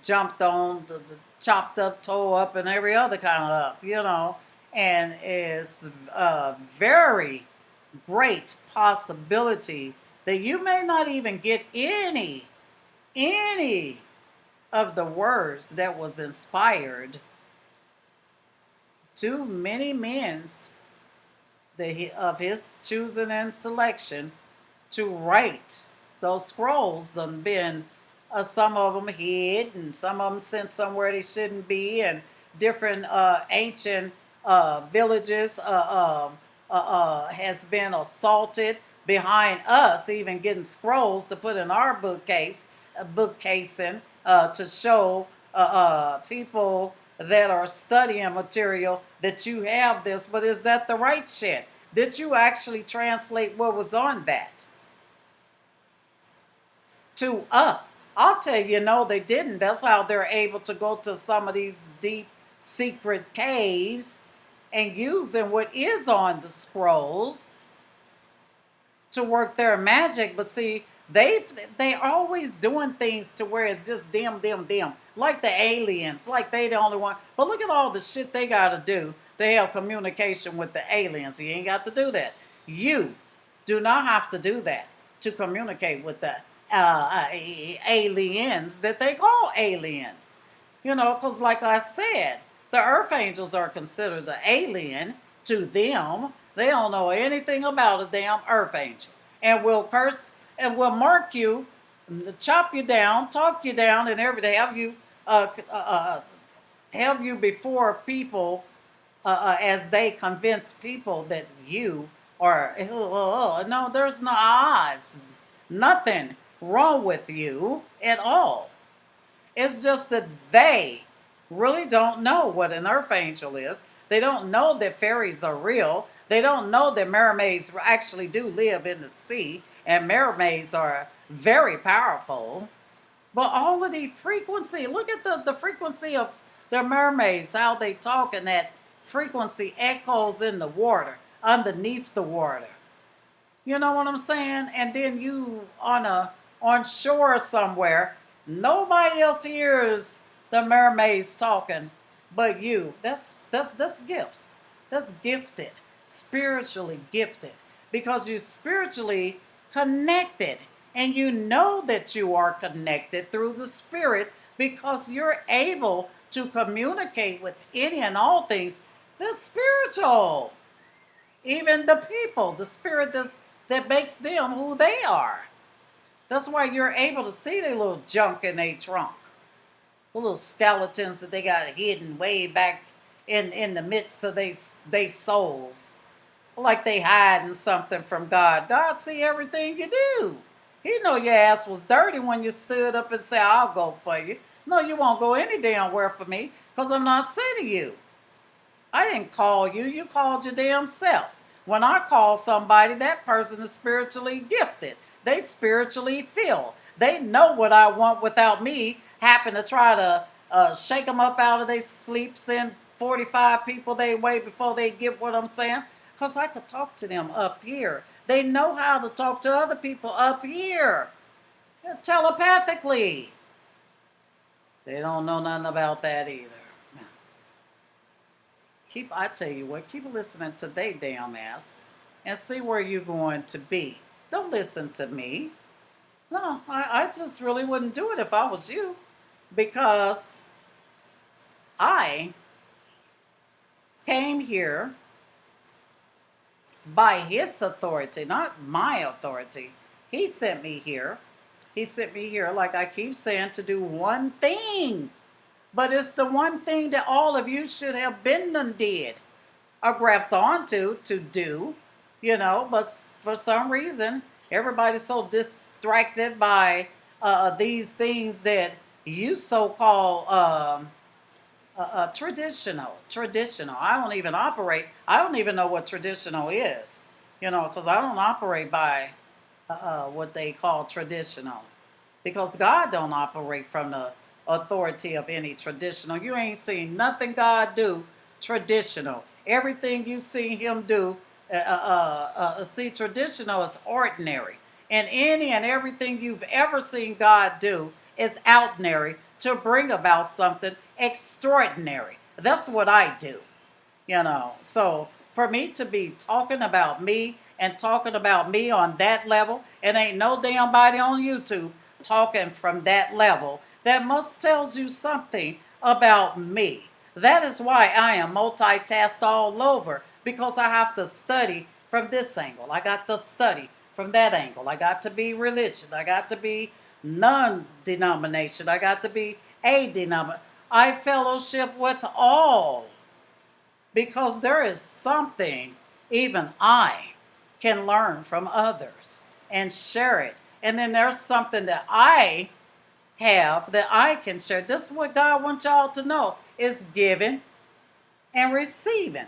jumped on, chopped up, tore up, and every other kind of up, and it's a very great possibility that you may not even get any of the words that was inspired to many men's of his choosing and selection to write those scrolls. Done been some of them hid and some of them sent somewhere they shouldn't be, and different ancient villages has been assaulted behind us, even getting scrolls to put in our bookcasing to show people that are studying material that you have this, but is that the right shit? Did you actually translate what was on that to us? I'll tell you, no, they didn't. That's how they're able to go to some of these deep secret caves and using what is on the scrolls to work their magic. But see, they always doing things to where it's just them, like the aliens, like they the only one. But look at all the shit they got to do. They have communication with the aliens. You ain't got to do that. You do not have to do that to communicate with the aliens that they call aliens. Because like I said, the earth angels are considered the alien to them. They don't know anything about a damn earth angel, and will curse and will mark you, chop you down, talk you down, and everything. Have you before people as they convince people that you are, no, there's no eyes, nothing wrong with you at all. It's just that they really don't know what an earth angel is. They don't know that fairies are real. They don't know that mermaids actually do live in the sea, and mermaids are very powerful. But all of the frequency, look at the frequency of the mermaids, how they talk, and that frequency echoes in the water, underneath the water. You know what I'm saying? And then you on shore somewhere, nobody else hears the mermaids talking but you. That's gifts. That's gifted, spiritually gifted, because you're spiritually connected, and you know that you are connected through the spirit because you're able to communicate with any and all things. The spiritual, even the people, the spirit that makes them who they are. That's why you're able to see their little junk in their trunk, the little skeletons that they got hidden way back in the midst of they souls, like they hiding something from God. God see everything you do. He know your ass was dirty when you stood up and said, "I'll go for you." No, you won't go any damn where for me, because I'm not sending you. I didn't call you. You called your damn self. When I call somebody, that person is spiritually gifted. They spiritually feel. They know what I want without me having to try to shake them up out of their sleep, send 45 people their way before they get what I'm saying. Because I could talk to them up here. They know how to talk to other people up here, telepathically. They don't know nothing about that either. I tell you what, keep listening to they damn ass and see where you're going to be. Don't listen to me. No, I just really wouldn't do it if I was you, because I came here by his authority, not my authority. He sent me here. He sent me here, like I keep saying, to do one thing. But it's the one thing that all of you should have been done did or grasps onto to do, but for some reason, everybody's so distracted by these things that you so-called traditional. I don't even operate. I don't even know what traditional is, because I don't operate by what they call traditional, because God don't operate from the authority of any traditional. You ain't seen nothing God do traditional. Everything you see him do, see, traditional is ordinary. And any and everything you've ever seen God do is ordinary to bring about something extraordinary. That's what I do, So for me to be talking about me and talking about me on that level, and ain't no damn body on YouTube talking from that level, that must tells you something about me. That is why I am multitasked all over, because I have to study from this angle. I got to study from that angle. I got to be religion. I got to be non-denomination. I got to be a denomination. I fellowship with all, because there is something even I can learn from others and share it. And then there's something that I have that I can share. This is what God wants y'all to know, is giving and receiving.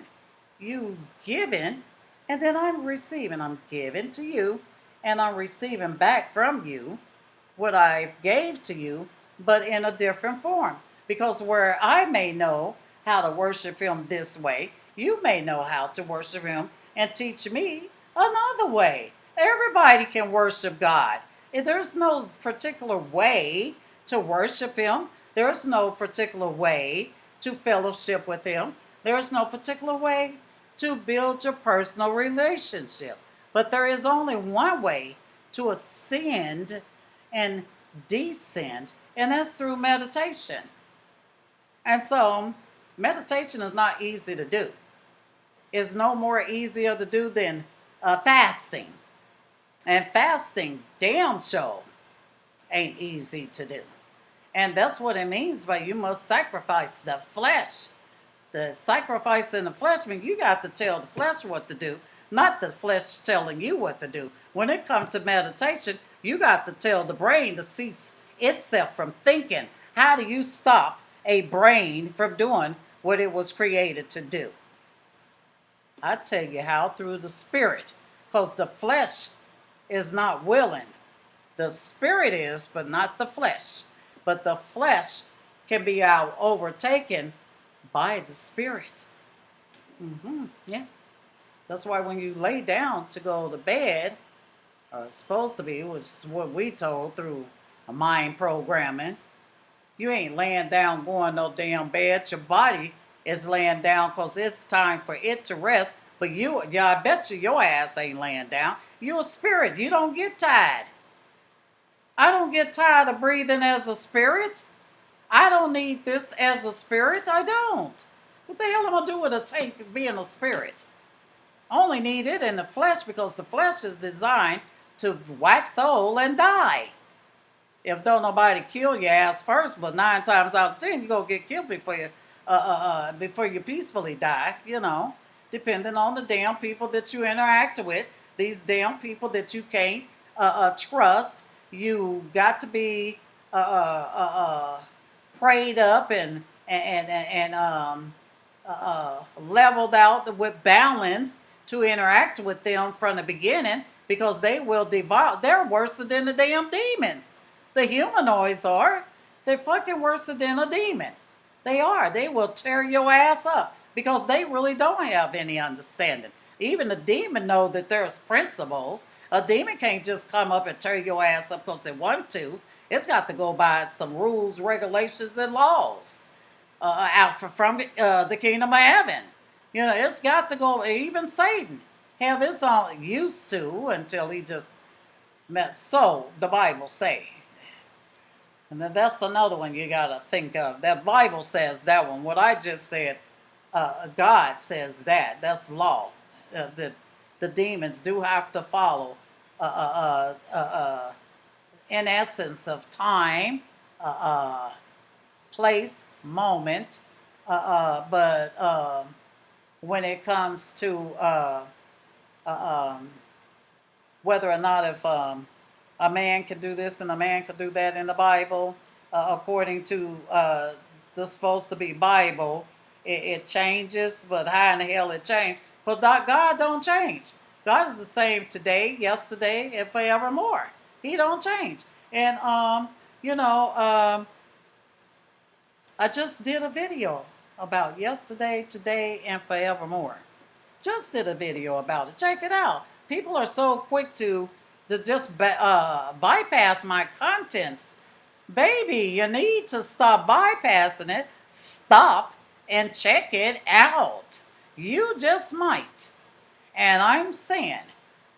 You giving, and then I'm receiving. I'm giving to you, and I'm receiving back from you what I gave to you, but in a different form. Because where I may know how to worship him this way, you may know how to worship him and teach me another way. Everybody can worship God. There's no particular way to worship him. There's no particular way to fellowship with him. There's no particular way to build your personal relationship. But there is only one way to ascend and descend, and that's through meditation. And so, meditation is not easy to do. It's no more easier to do than fasting. And fasting, damn sure, ain't easy to do. And that's what it means by you must sacrifice the flesh. The sacrifice in the flesh means you got to tell the flesh what to do, not the flesh telling you what to do. When it comes to meditation, you got to tell the brain to cease itself from thinking. How do you stop a brain from doing what it was created to do? I tell you how, through the spirit, because the flesh is not willing. The spirit is, but not the flesh. But the flesh can be out overtaken by the spirit. Yeah. That's why when you lay down to go to bed, or it's supposed to be, which is what we told through mind programming, you ain't laying down going no damn bed. Your body is laying down because it's time for it to rest. But I bet you your ass ain't laying down. You're a spirit. You don't get tired. I don't get tired of breathing as a spirit. I don't need this as a spirit. I don't. What the hell am I going to do with a tank being a spirit? I only need it in the flesh because the flesh is designed to wax old and die. If don't nobody kill your ass first, but 9 times out of 10 you're gonna get killed before you peacefully die. Depending on the damn people that you interact with, these damn people that you can't trust. You got to be prayed up and leveled out with balance to interact with them from the beginning, because they will devour. They're worse than the damn demons. The humanoids are. They're fucking worse than a demon. They are. They will tear your ass up because they really don't have any understanding. Even a demon know that there's principles. A demon can't just come up and tear your ass up because they want to. It's got to go by some rules, regulations, and laws out from the kingdom of heaven. It's got to go. Even Satan have his own used to until he just met. So the Bible say. And then that's another one you got to think of. That Bible says that one. What I just said, God says that. That's law. The demons do have to follow, in essence, of time, place, moment. But when it comes to whether or not if a man can do this and a man can do that in the Bible, according to the supposed to be Bible, it changes, but how in the hell it changed? But God don't change. God is the same today, yesterday, and forevermore. He don't change. And I just did a video about yesterday, today, and forevermore. Just did a video about it. Check it out. People are so quick to just bypass my contents. Baby, you need to stop bypassing it. Stop and check it out. You just might. And I'm saying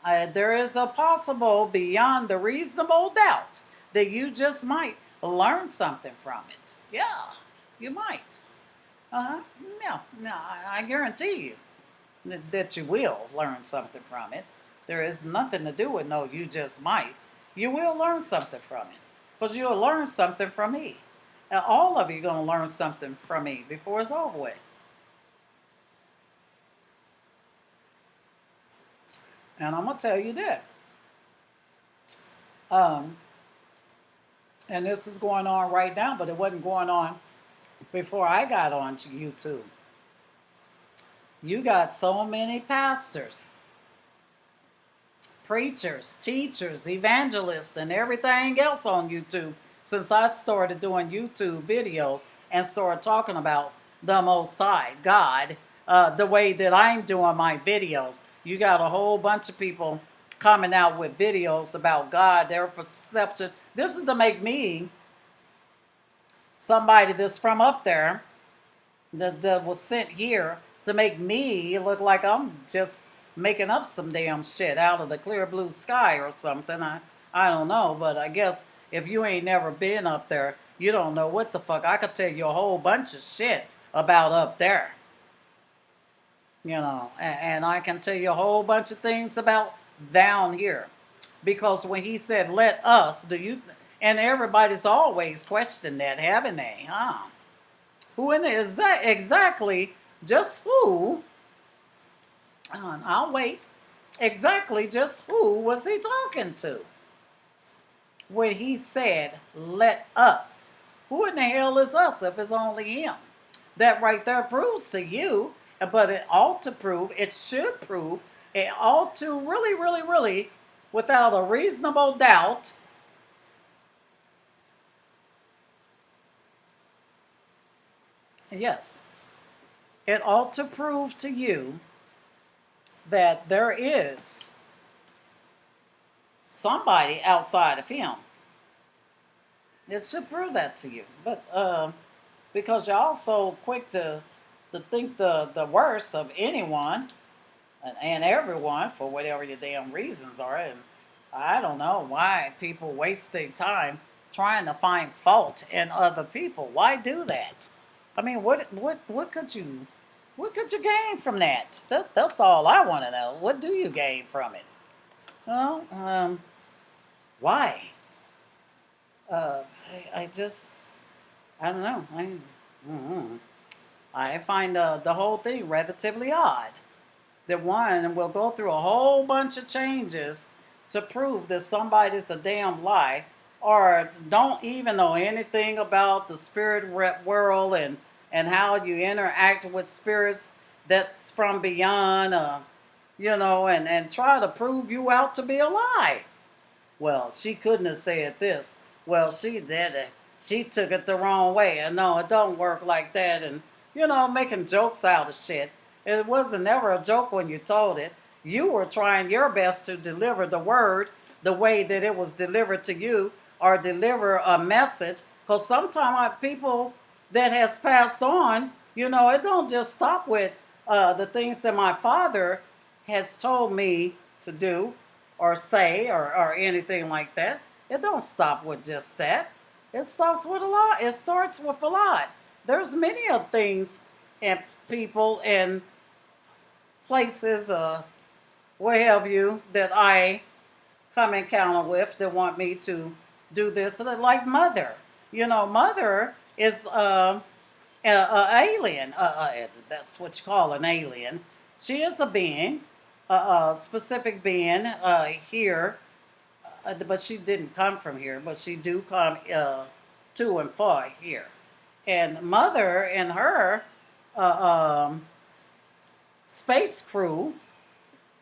there is a possible beyond the reasonable doubt that you just might learn something from it. Yeah, you might. No, I guarantee you that you will learn something from it. There is nothing to do with no, you just might. You will learn something from it. Because you'll learn something from me. And all of you are going to learn something from me before it's over with. And I'm going to tell you that. And this is going on right now, but it wasn't going on before I got on to YouTube. You got so many pastors, preachers, teachers, evangelists, and everything else on YouTube since I started doing YouTube videos and started talking about the Most High, God, the way that I'm doing my videos. You got a whole bunch of people coming out with videos about God, their perception. This is to make me somebody that's from up there that was sent here to make me look like I'm just making up some damn shit out of the clear blue sky or something. I don't know, but I guess if you ain't never been up there, you don't know what the fuck. I could tell you a whole bunch of shit about up there, and I can tell you a whole bunch of things about down here. Because when he said, let us, and everybody's always questioned that, haven't they? Huh? Who in is that exactly? Just who? I'll wait. Exactly just who was he talking to when he said, let us? Who in the hell is us if it's only him? That right there proves to you, but it ought to prove, it should prove, it ought to really, really, really, without a reasonable doubt, yes, it ought to prove to you that there is somebody outside of him. It should prove that to you. But because you're also quick to think the worst of anyone and everyone for whatever your damn reasons are. And I don't know why people waste their time trying to find fault in other people. Why do that? I mean, what could you gain from that? That's all I want to know. What do you gain from it? Well, why? Uh, I don't know. Mm, I find the whole thing relatively odd. That one will go through a whole bunch of changes to prove that somebody's a damn lie, or don't even know anything about the spirit world and how you interact with spirits that's from beyond, and try to prove you out to be a lie. Well, she couldn't have said this. Well, she did it. She took it the wrong way. And no, it don't work like that. And, making jokes out of shit. It wasn't never a joke when you told it. You were trying your best to deliver the word the way that it was delivered to you, or deliver a message. Because sometimes people that has passed on, it don't just stop with the things that my father has told me to do or say, or anything like that. It don't stop with just that. It stops with a lot. It starts with a lot. There's many of things and people and places, what have you, that I come encounter with that want me to do this. Like Mother. Mother is alien. That's what you call an alien. She is a being, a specific being here, but she didn't come from here. But she do come to and for here. And Mother and her space crew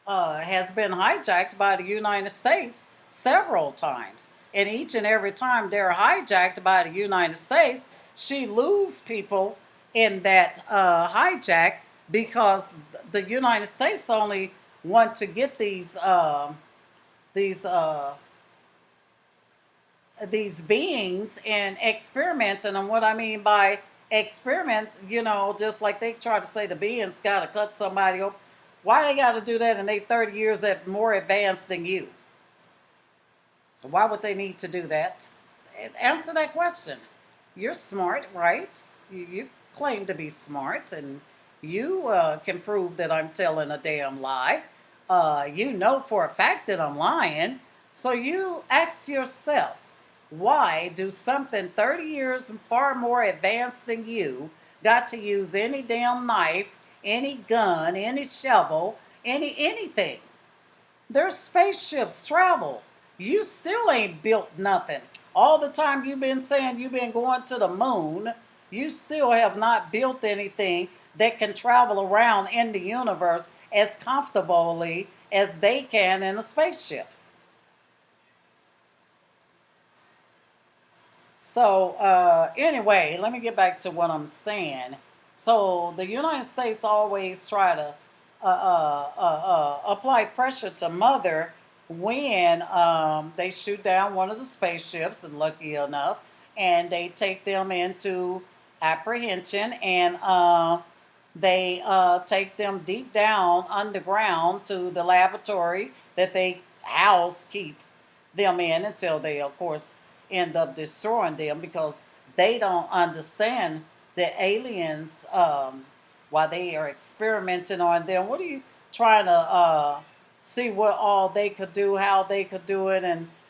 has been hijacked by the United States several times. And each and every time they're hijacked by the United States, she loses people in that hijack, because the United States only want to get these these beings and experimenting. And what I mean by experiment, just like they try to say the beings got to cut somebody open. Why they got to do that? And they 30 years more advanced than you. Why would they need to do that? Answer that question. You're smart, right? You claim to be smart, and you can prove that I'm telling a damn lie. You know for a fact that I'm lying. So you ask yourself, why do something 30 years far more advanced than you got to use any damn knife, any gun, any shovel, anything? Their spaceships travel. You still ain't built nothing. All the time you've been saying you've been going to the moon, you still have not built anything that can travel around in the universe as comfortably as they can in a spaceship. So, anyway, let me get back to what I'm saying. So, the United States always try to apply pressure to Mother when they shoot down one of the spaceships, and lucky enough, and they take them into apprehension, and They take them deep down underground to the laboratory that they keep them in until they, of course, end up destroying them because they don't understand the aliens while they are experimenting on them. What are you trying to see what all they could do, how they could do it,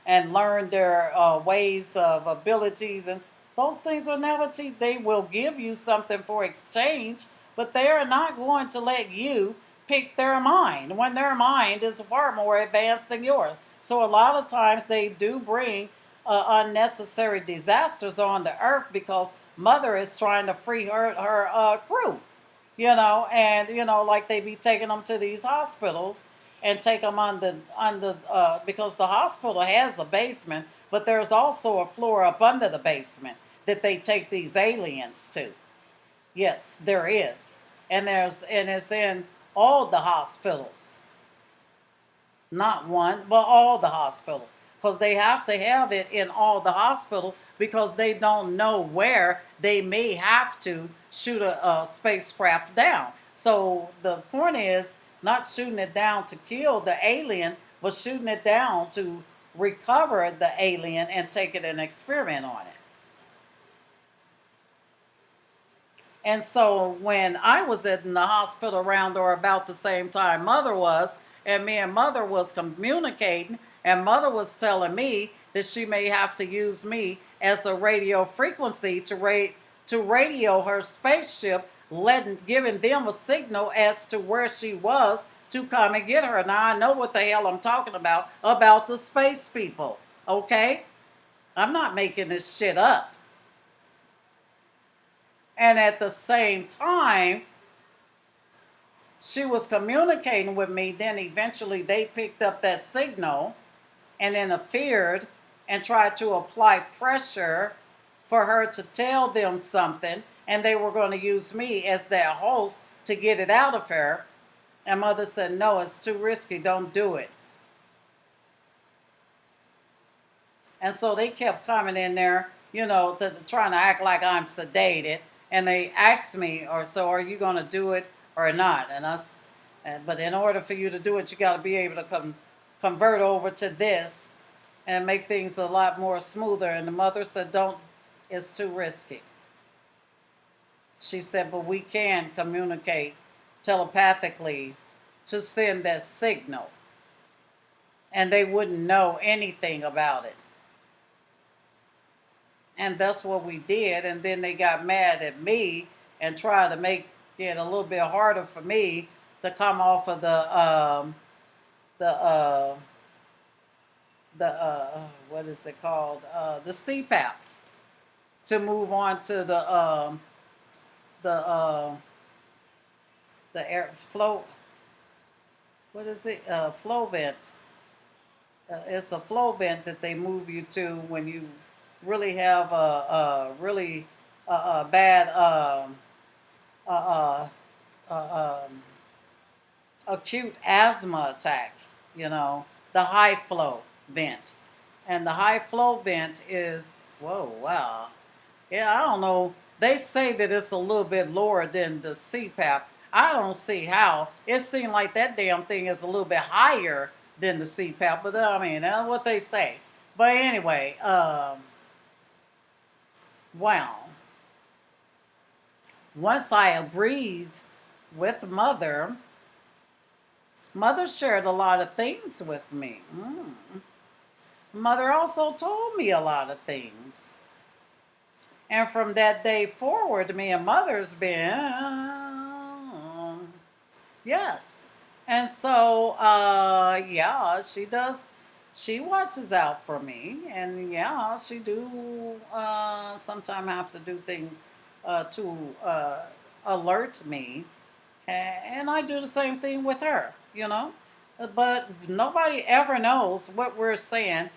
and learn their ways of abilities and those things will never teach. They will give you something for exchange, but they are not going to let you pick their mind when their mind is far more advanced than yours. So a lot of times they do bring unnecessary disasters on the earth because mother is trying to free her crew, and like they be taking them to these hospitals and take them under because the hospital has a basement, but there's also a floor up under the basement that they take these aliens to. Yes, there is, and it's in all the hospitals, not one, but all the hospitals, because they have to have it in all the hospitals because they don't know where they may have to shoot a spacecraft down. So the point is not shooting it down to kill the alien, but shooting it down to recover the alien and take it and experiment on it. And so when I was in the hospital around or about the same time mother was, and me and mother was communicating, and mother was telling me that she may have to use me as a radio frequency to radio her spaceship, giving them a signal as to where she was to come and get her. Now I know what the hell I'm talking about the space people. Okay? I'm not making this shit up. And at the same time, she was communicating with me. Then eventually they picked up that signal and interfered and tried to apply pressure for her to tell them something. And they were going to use me as their host to get it out of her. And mother said, no, it's too risky. Don't do it. And so they kept coming in there, trying to act like I'm sedated. And they asked me, or so, are you going to do it or not? But in order for you to do it, you got to be able to convert over to this and make things a lot more smoother. And the mother said, don't, it's too risky. She said, but we can communicate telepathically to send that signal. And they wouldn't know anything about it. And that's what we did. And then they got mad at me and tried to make it a little bit harder for me to come off of what is it called? The CPAP, to move on to the air flow. What is it? Flow vent. It's a flow vent that they move you to when you really have a really bad acute asthma attack, the high flow vent. And the high flow vent is, whoa, wow. Yeah, I don't know. They say that it's a little bit lower than the CPAP. I don't see how. It seemed like that damn thing is a little bit higher than the CPAP, but I mean, that's what they say. But anyway, wow. Once I agreed with mother, mother shared a lot of things with me. Mother also told me a lot of things. And from that day forward, me and mother's been, yes. And so, yeah, she does. She watches out for me, and yeah, she do sometimes have to do things to alert me, and I do the same thing with her, But nobody ever knows what we're saying,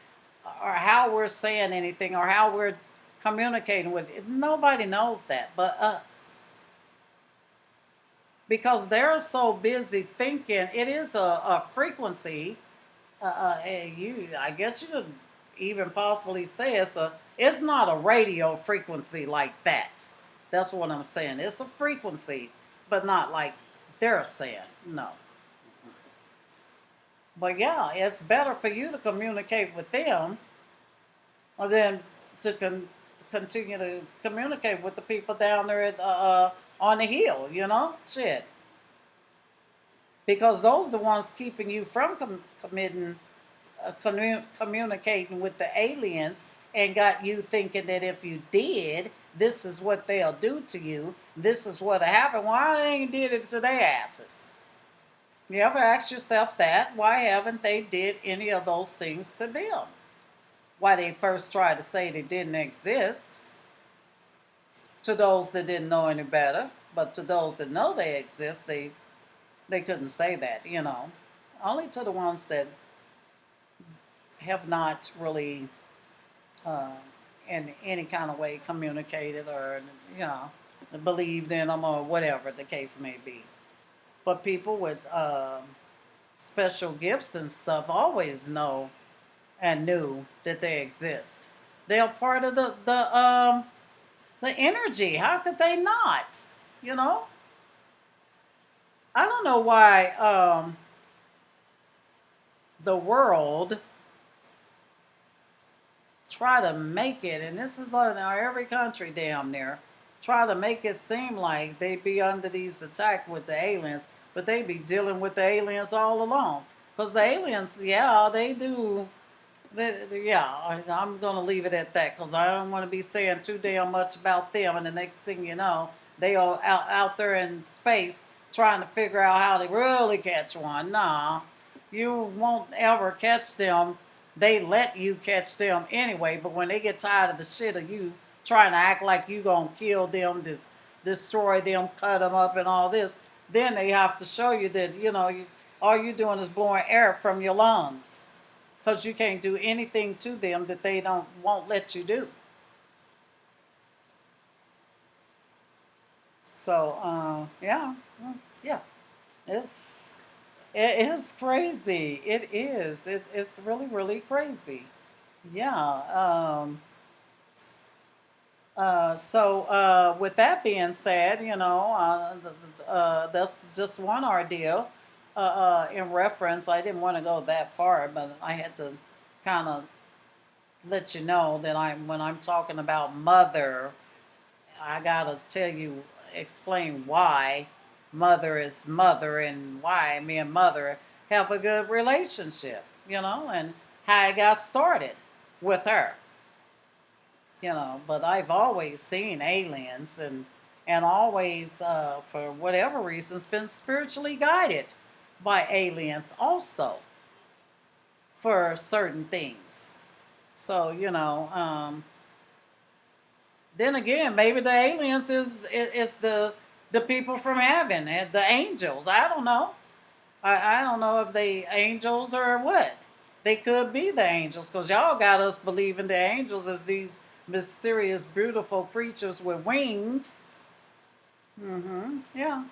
or how we're saying anything, or how we're communicating with it. Nobody knows that but us. Because they're so busy thinking it is a frequency. I guess you could even possibly say it's not a radio frequency like that. That's what I'm saying. It's a frequency, but not like they're saying. No. But yeah, it's better for you to communicate with them than to continue to communicate with the people down there on the hill, Shit. Because those are the ones keeping you from communicating with the aliens and got you thinking that if you did, this is what they'll do to you. This is what'll happen. Why they ain't did it to their asses? You ever ask yourself that? Why haven't they did any of those things to them? Why they first tried to say they didn't exist to those that didn't know any better, but to those that know they exist, they couldn't say that. Only to the ones that have not really uh, in any kind of way communicated or believed in them or whatever the case may be. But people with special gifts and stuff always know and knew that they exist. They're part of the energy. How could they not? You know, I don't know why the world try to make it, and this is in every country damn near, try to make it seem like they be under these attacks with the aliens, but they be dealing with the aliens all along. Because the aliens, yeah, they do. Yeah, I'm going to leave it at that because I don't want to be saying too damn much about them. And the next thing you know, they are out there in space trying to figure out how to really catch one. Nah, you won't ever catch them. They let you catch them anyway. But when they get tired of the shit of you trying to act like you going to kill them, destroy them, cut them up, and all this, then they have to show you that, all you're doing is blowing air from your lungs because you can't do anything to them that they won't let you do. So yeah, it's it is crazy. It is. It's really really crazy. Yeah. With that being said, that's just one ordeal. In reference, I didn't want to go that far, but I had to kind of let you know that when I'm talking about mother, I gotta explain why mother is mother and why me and mother have a good relationship, and how I got started with her. But I've always seen aliens and always, for whatever reasons, been spiritually guided by aliens also for certain things. So, then again, maybe the aliens is the people from heaven, the angels. I don't know. I don't know if they angels or what. They could be the angels because y'all got us believing the angels as these mysterious, beautiful creatures with wings. Yeah.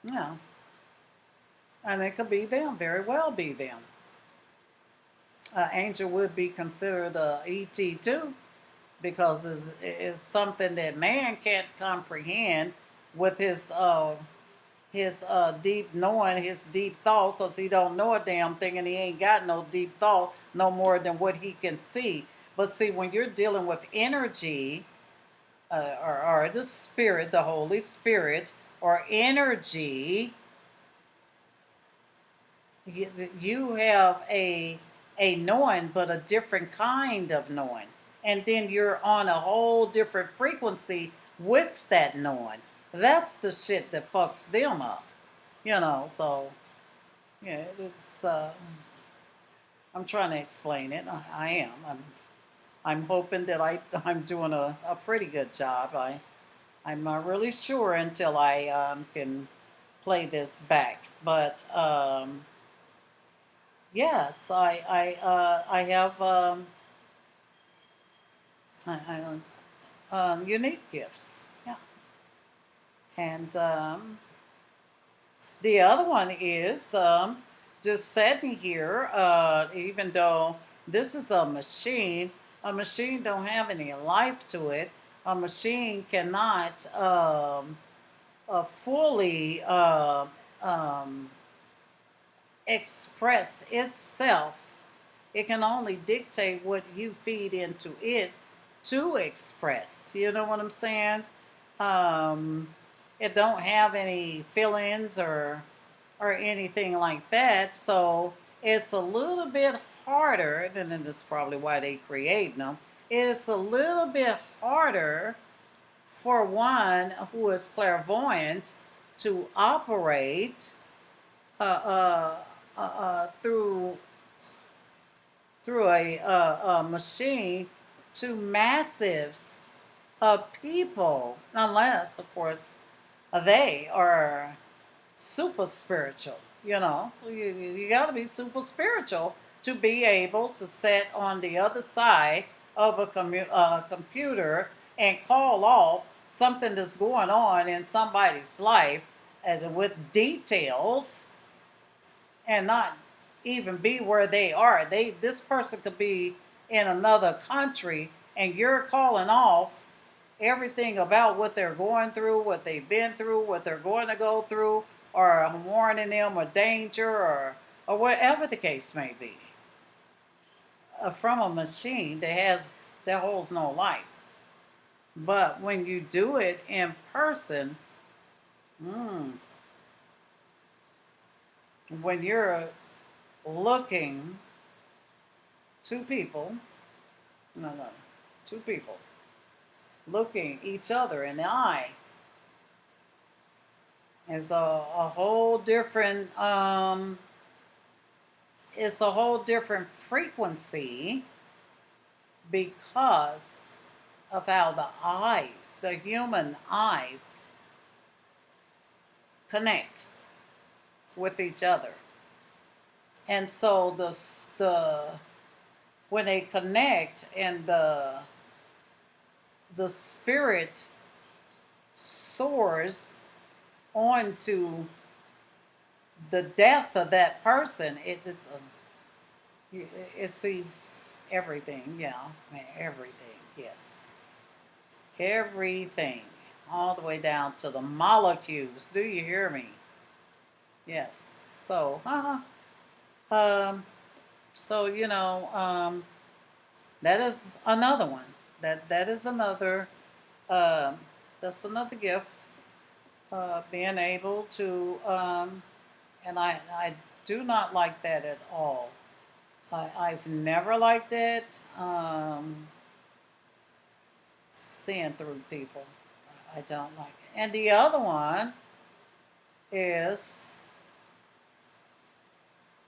Yeah. And it could be them, very well be them. Angel would be considered a ET too, because it's something that man can't comprehend with his deep knowing, his deep thought, because he don't know a damn thing and he ain't got no deep thought no more than what he can see. But see, when you're dealing with energy, or the spirit, the Holy Spirit, or energy, you have a knowing, but a different kind of knowing. And then you're on a whole different frequency with that knowing. That's the shit that fucks them up. So yeah, it's I'm trying to explain it. I am. I'm hoping that I'm doing a pretty good job. I'm not really sure until I can play this back. But yes, I have unique gifts. Yeah, and the other one is just sitting here. Even though this is a machine don't have any life to it. A machine cannot fully um, express itself. It can only dictate what you feed into it to express. You know what I'm saying? Um, it don't have any feelings or anything like that. So it's a little bit harder, and then that's probably why they create them. It's a little bit harder for one who is clairvoyant to operate through a machine to massives of people, unless, of course, they are super spiritual. You got to be super spiritual to be able to sit on the other side of a computer and call off something that's going on in somebody's life with details and not even be where they are. This person could be in another country and you're calling off everything about what they're going through, what they've been through, what they're going to go through, or warning them of danger or whatever the case may be. From a machine that holds no life. But when you do it in person, when you're looking two people, no, two people looking each other in the eye is a whole different it's a whole different frequency because of how the human eyes connect with each other. And so the when they connect and the spirit soars onto the depth of that person, it sees everything. Everything. Yes, everything, all the way down to the molecules. Do you hear me? Yes. So, so that is another one. That is another. That's another gift. Being able to, and I do not like that at all. I've never liked it. Seeing through people, I don't like it. And the other one is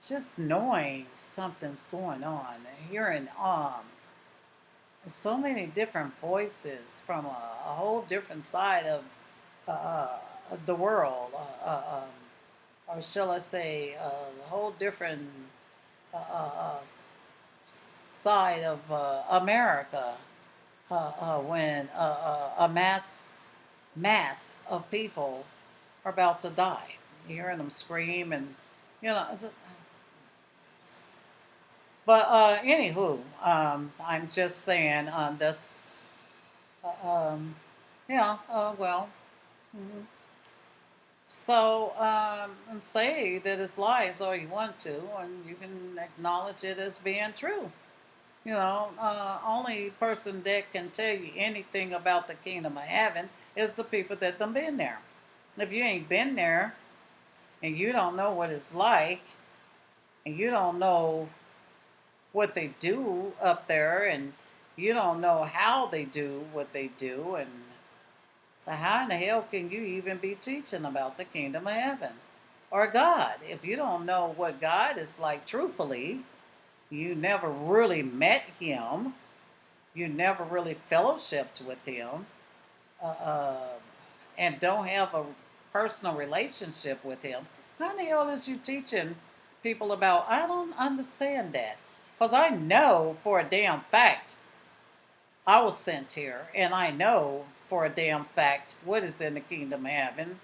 just knowing something's going on, hearing so many different voices from a whole different side of the world, or shall I say, a whole different side of America, when a mass of people are about to die, hearing them scream and you know. But anywho, I'm just saying this. Yeah. Well. Mm-hmm. So say that it's lies all you want to, and you can acknowledge it as being true. Only person that can tell you anything about the kingdom of heaven is the people that done been there. If you ain't been there, and you don't know what it's like, and you don't know what they do up there, and you don't know how they do what they do, and so how in the hell can you even be teaching about the kingdom of heaven or God if you don't know what God is like truthfully? You never really met him, you never really fellowshipped with him, and don't have a personal relationship with him. How in the hell is you teaching people about? I don't understand that. Because I know for a damn fact I was sent here, and I know for a damn fact what is in the kingdom of heaven,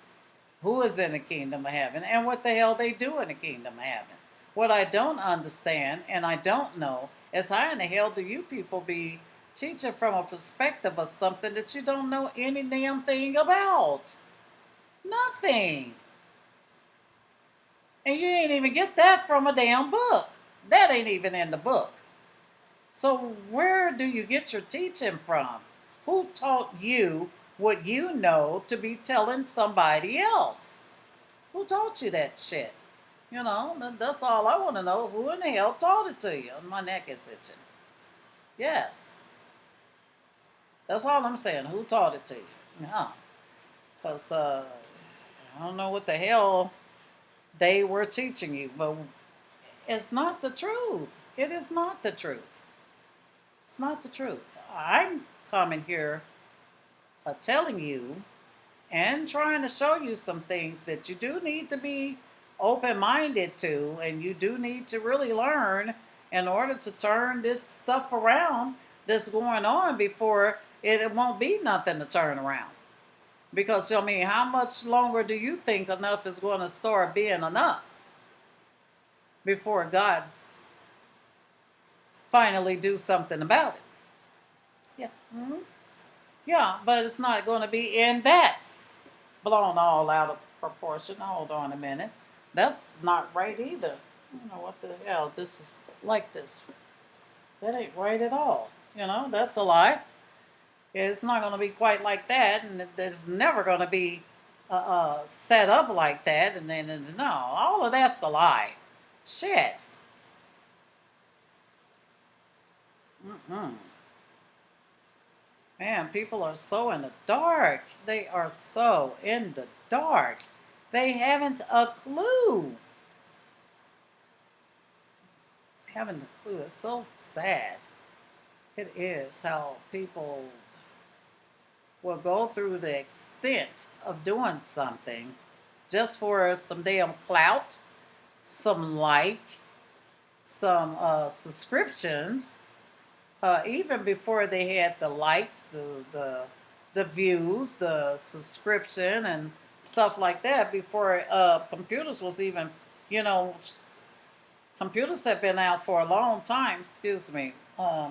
who is in the kingdom of heaven, and what the hell they do in the kingdom of heaven. What I don't understand and I don't know is how in the hell do you people be teaching from a perspective of something that you don't know any damn thing about. Nothing. And you ain't even get that from a damn book. That ain't even in the book. So where do you get your teaching from? Who taught you what you know to be telling somebody else? Who taught you that shit? You know, that's all I want to know. Who in the hell taught it to you? My neck is itching. Yes. That's all I'm saying. Who taught it to you? Yeah. Because I don't know what the hell they were teaching you, but it's not the truth. It is not the truth. It's not the truth. I'm coming here telling you and trying to show you some things that you do need to be open minded to, and you do need to really learn in order to turn this stuff around that's going on before it won't be nothing to turn around. Because, I mean, how much longer do you think enough is going to start being enough before God's finally do something about it? Yeah. Mm-hmm. Yeah, but it's not going to be, and that's blown all out of proportion. Hold on a minute. That's not right either. You know, what the hell? This is like this. That ain't right at all. You know, that's a lie. It's not going to be quite like that, and it's never going to be set up like that. And then, no, all of that's a lie. Shit. Mm-mm. Man, people are so in the dark. They are so in the dark. They haven't a clue. Haven't a clue. It's so sad. It is how people will go through the extent of doing something just for some damn clout, some like, some subscriptions. Even before they had the likes, the views, the subscription, and stuff like that. Before computers was even, you know, computers have been out for a long time. Excuse me. I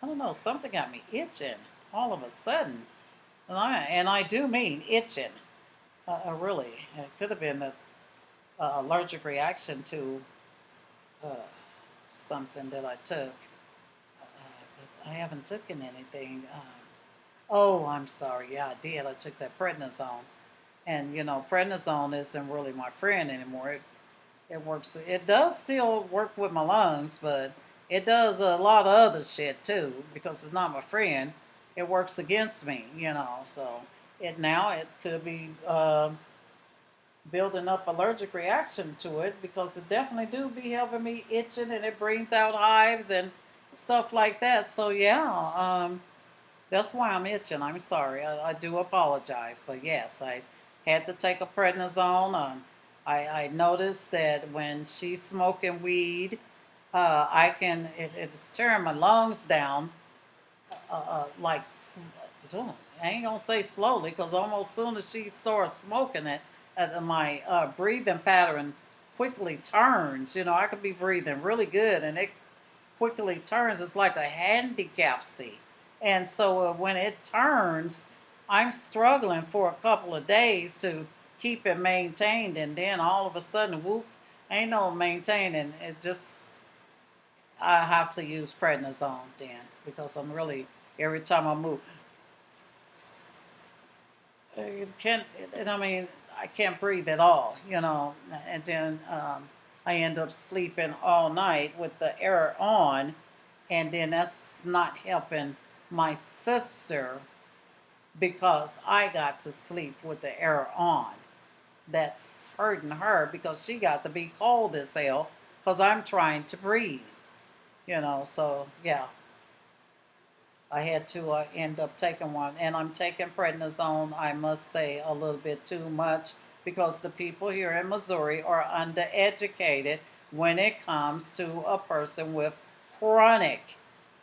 don't know. Something got me itching all of a sudden, and I do mean itching. Really, it could have been an allergic reaction to uh, something that I took. But I haven't taken anything. Oh, I'm sorry. Yeah, I did. I took that prednisone. And, you know, prednisone isn't really my friend anymore. It works. It does still work with my lungs, but it does a lot of other shit too because it's not my friend. It works against me, you know. So it could be building up allergic reaction to it because it definitely do be having me itching and it brings out hives and stuff like that. So yeah, that's why I'm itching. I'm sorry. I do apologize. But yes, I had to take a prednisone. I noticed that when she's smoking weed, it's tearing my lungs down. Like, I ain't going to say slowly because almost soon as she starts smoking it, my breathing pattern quickly turns. You know, I could be breathing really good and it quickly turns. It's like a handicap seat. And so when it turns, I'm struggling for a couple of days to keep it maintained. And then all of a sudden, whoop, ain't no maintaining. It just, I have to use prednisone then because I'm really, every time I move, it can't, I mean, I can't breathe at all, you know. And then I end up sleeping all night with the air on. And then that's not helping my sister because I got to sleep with the air on. That's hurting her because she got to be cold as hell because I'm trying to breathe, you know. So, yeah, I had to end up taking one. And I'm taking prednisone, I must say, a little bit too much because the people here in Missouri are undereducated when it comes to a person with chronic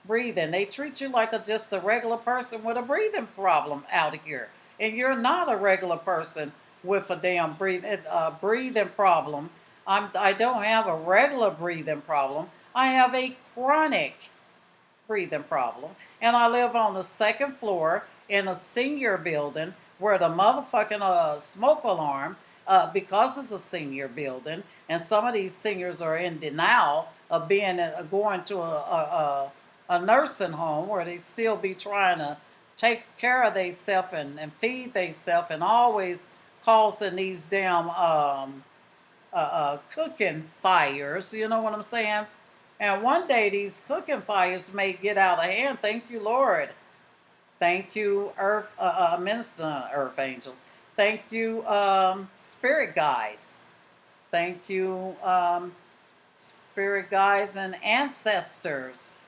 breathing. They treat you like just a regular person with a breathing problem out here. And you're not a regular person with a damn breathing problem. I don't have a regular breathing problem. I have a chronic breathing problem. And I live on the second floor in a senior building where the motherfucking smoke alarm, because it's a senior building, and some of these seniors are in denial of being going to a nursing home where they still be trying to take care of themselves and feed themselves and always causing these damn cooking fires. You know what I'm saying? And one day these cooking fires may get out of hand. Thank you, Lord. Thank you, Earth Minister Earth Angels. Thank you, Spirit Guides. Thank you, Spirit Guides and Ancestors.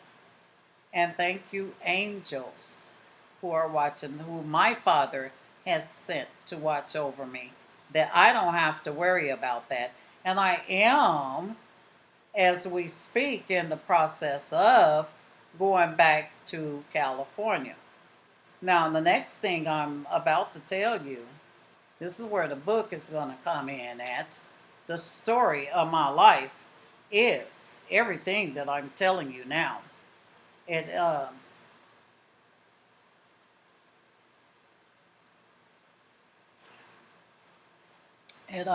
And thank you, angels who are watching, who my Father has sent to watch over me, that I don't have to worry about that. And I am, as we speak, in the process of going back to California. Now, the next thing I'm about to tell you, this is where the book is going to come in at. The story of my life is everything that I'm telling you now. It it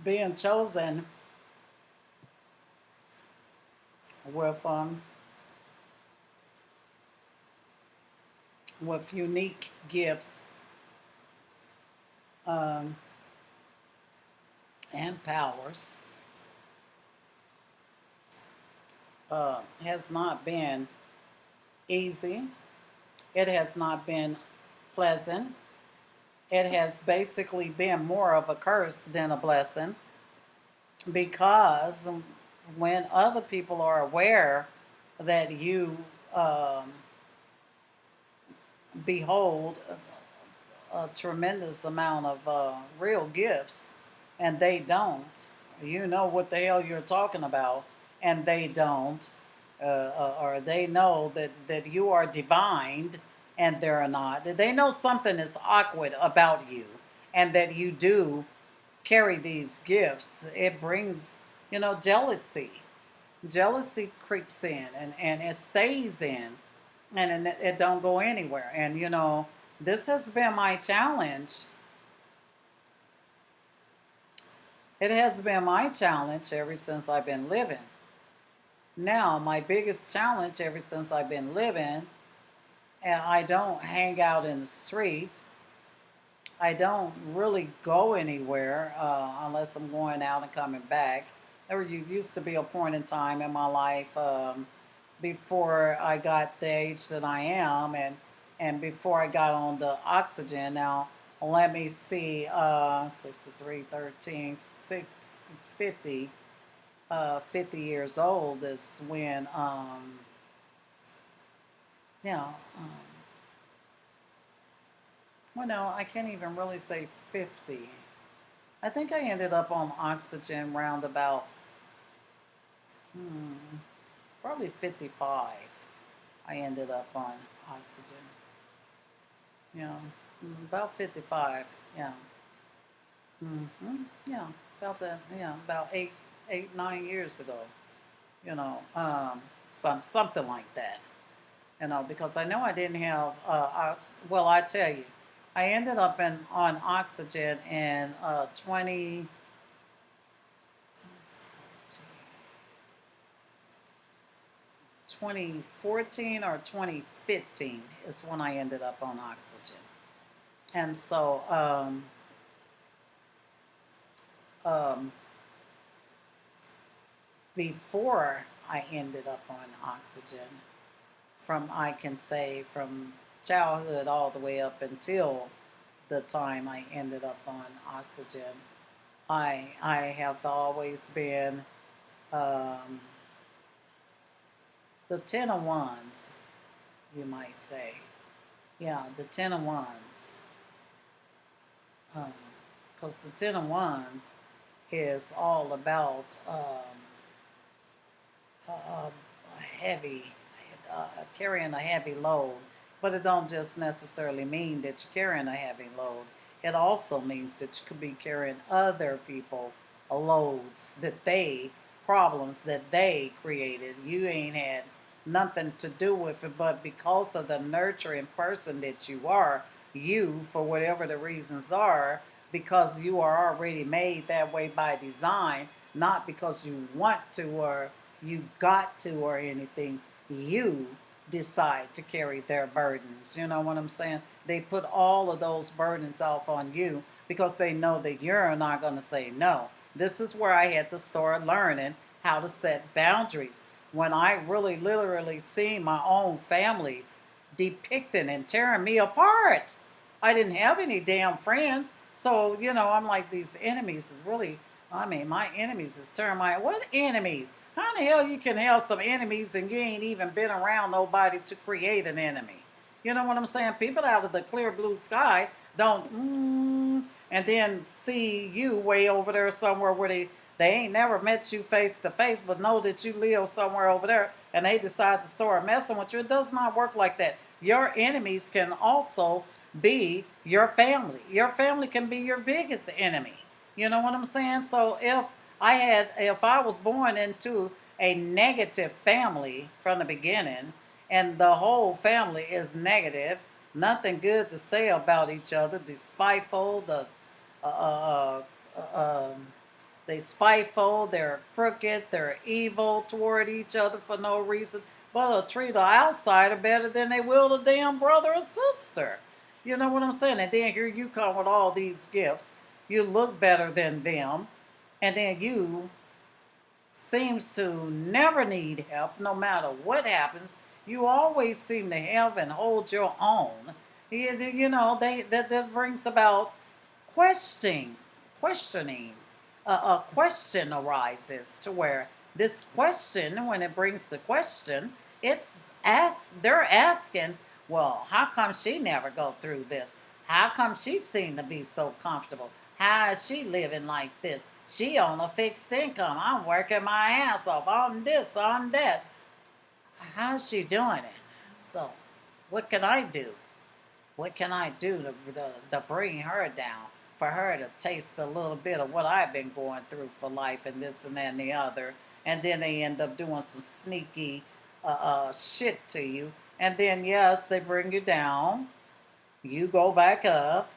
being chosen with unique gifts um, and powers has not been easy. It has not been pleasant. It has basically been more of a curse than a blessing, because when other people are aware that you um, behold a tremendous amount of real gifts, and they don't, you know what the hell you're talking about, and they don't, or they know that you are divined and they're not. They know something is awkward about you, and that you do carry these gifts. It brings, jealousy. Jealousy creeps in, and it stays in, and it don't go anywhere. And this has been my challenge. It has been my challenge ever since I've been living. Now, my biggest challenge ever since I've been living, and I don't hang out in the street. I don't really go anywhere unless I'm going out and coming back. There used to be a point in time in my life before I got the age that I am, and before I got on the oxygen. Now, let me see, 63, 13, 50, 50 years old is when, you know, um, well, no, I can't even really say 50. I think I ended up on oxygen round about, hmm, probably 55. I ended up on oxygen. Yeah, about 55. Yeah. Yeah, about that. Yeah, about 9 years ago. Something like that. Because I know I didn't have. Well, I tell you, I ended up on oxygen in 2014 or 2015 is when I ended up on oxygen. And so um, before I ended up on oxygen, I can say from childhood all the way up until the time I ended up on oxygen, I have always been um, the 10 of Wands, you might say. Yeah, the 10 of Wands. Because the 10 of Wands is all about a heavy, carrying a heavy load. But it don't just necessarily mean that you're carrying a heavy load. It also means that you could be carrying other people loads that they, problems that they created. You ain't had nothing to do with it, but because of the nurturing person that you are, you, for whatever the reasons are, because you are already made that way by design, not because you want to or you got to or anything, you decide to carry their burdens. You know what I'm saying? They put all of those burdens off on you because they know that you're not going to say no. This is where I had to start learning how to set boundaries. When I really literally seen my own family depicting and tearing me apart, I didn't have any damn friends. So, I'm like, these enemies is really, I mean, my enemies is tearing my, what enemies? How the hell you can have some enemies and you ain't even been around nobody to create an enemy? You know what I'm saying? People out of the clear blue sky don't, and then see you way over there somewhere where they ain't never met you face to face, but know that you live somewhere over there, and they decide to start messing with you. It does not work like that. Your enemies can also be your family. Your family can be your biggest enemy. You know what I'm saying? So if I was born into a negative family from the beginning, and the whole family is negative, nothing good to say about each other, despiteful, uh, uh, they spiteful, they're crooked, they're evil toward each other for no reason, but they'll treat an outsider better than they will a damn brother or sister. You know what I'm saying? And then here you come with all these gifts. You look better than them, and then you seems to never need help no matter what happens. You always seem to have and hold your own. That brings about questioning. Questioning. A question arises to where this question, when it brings the question, it's asked. They're asking, well, how come she never go through this? How come she seem to be so comfortable? How is she living like this? She on a fixed income. I'm working my ass off. I'm this, I'm that. How's she doing it? So, what can I do? What can I do to bring her down? For her to taste a little bit of what I've been going through for life and this and that and the other. And then they end up doing some sneaky shit to you. And then, yes, they bring you down. You go back up.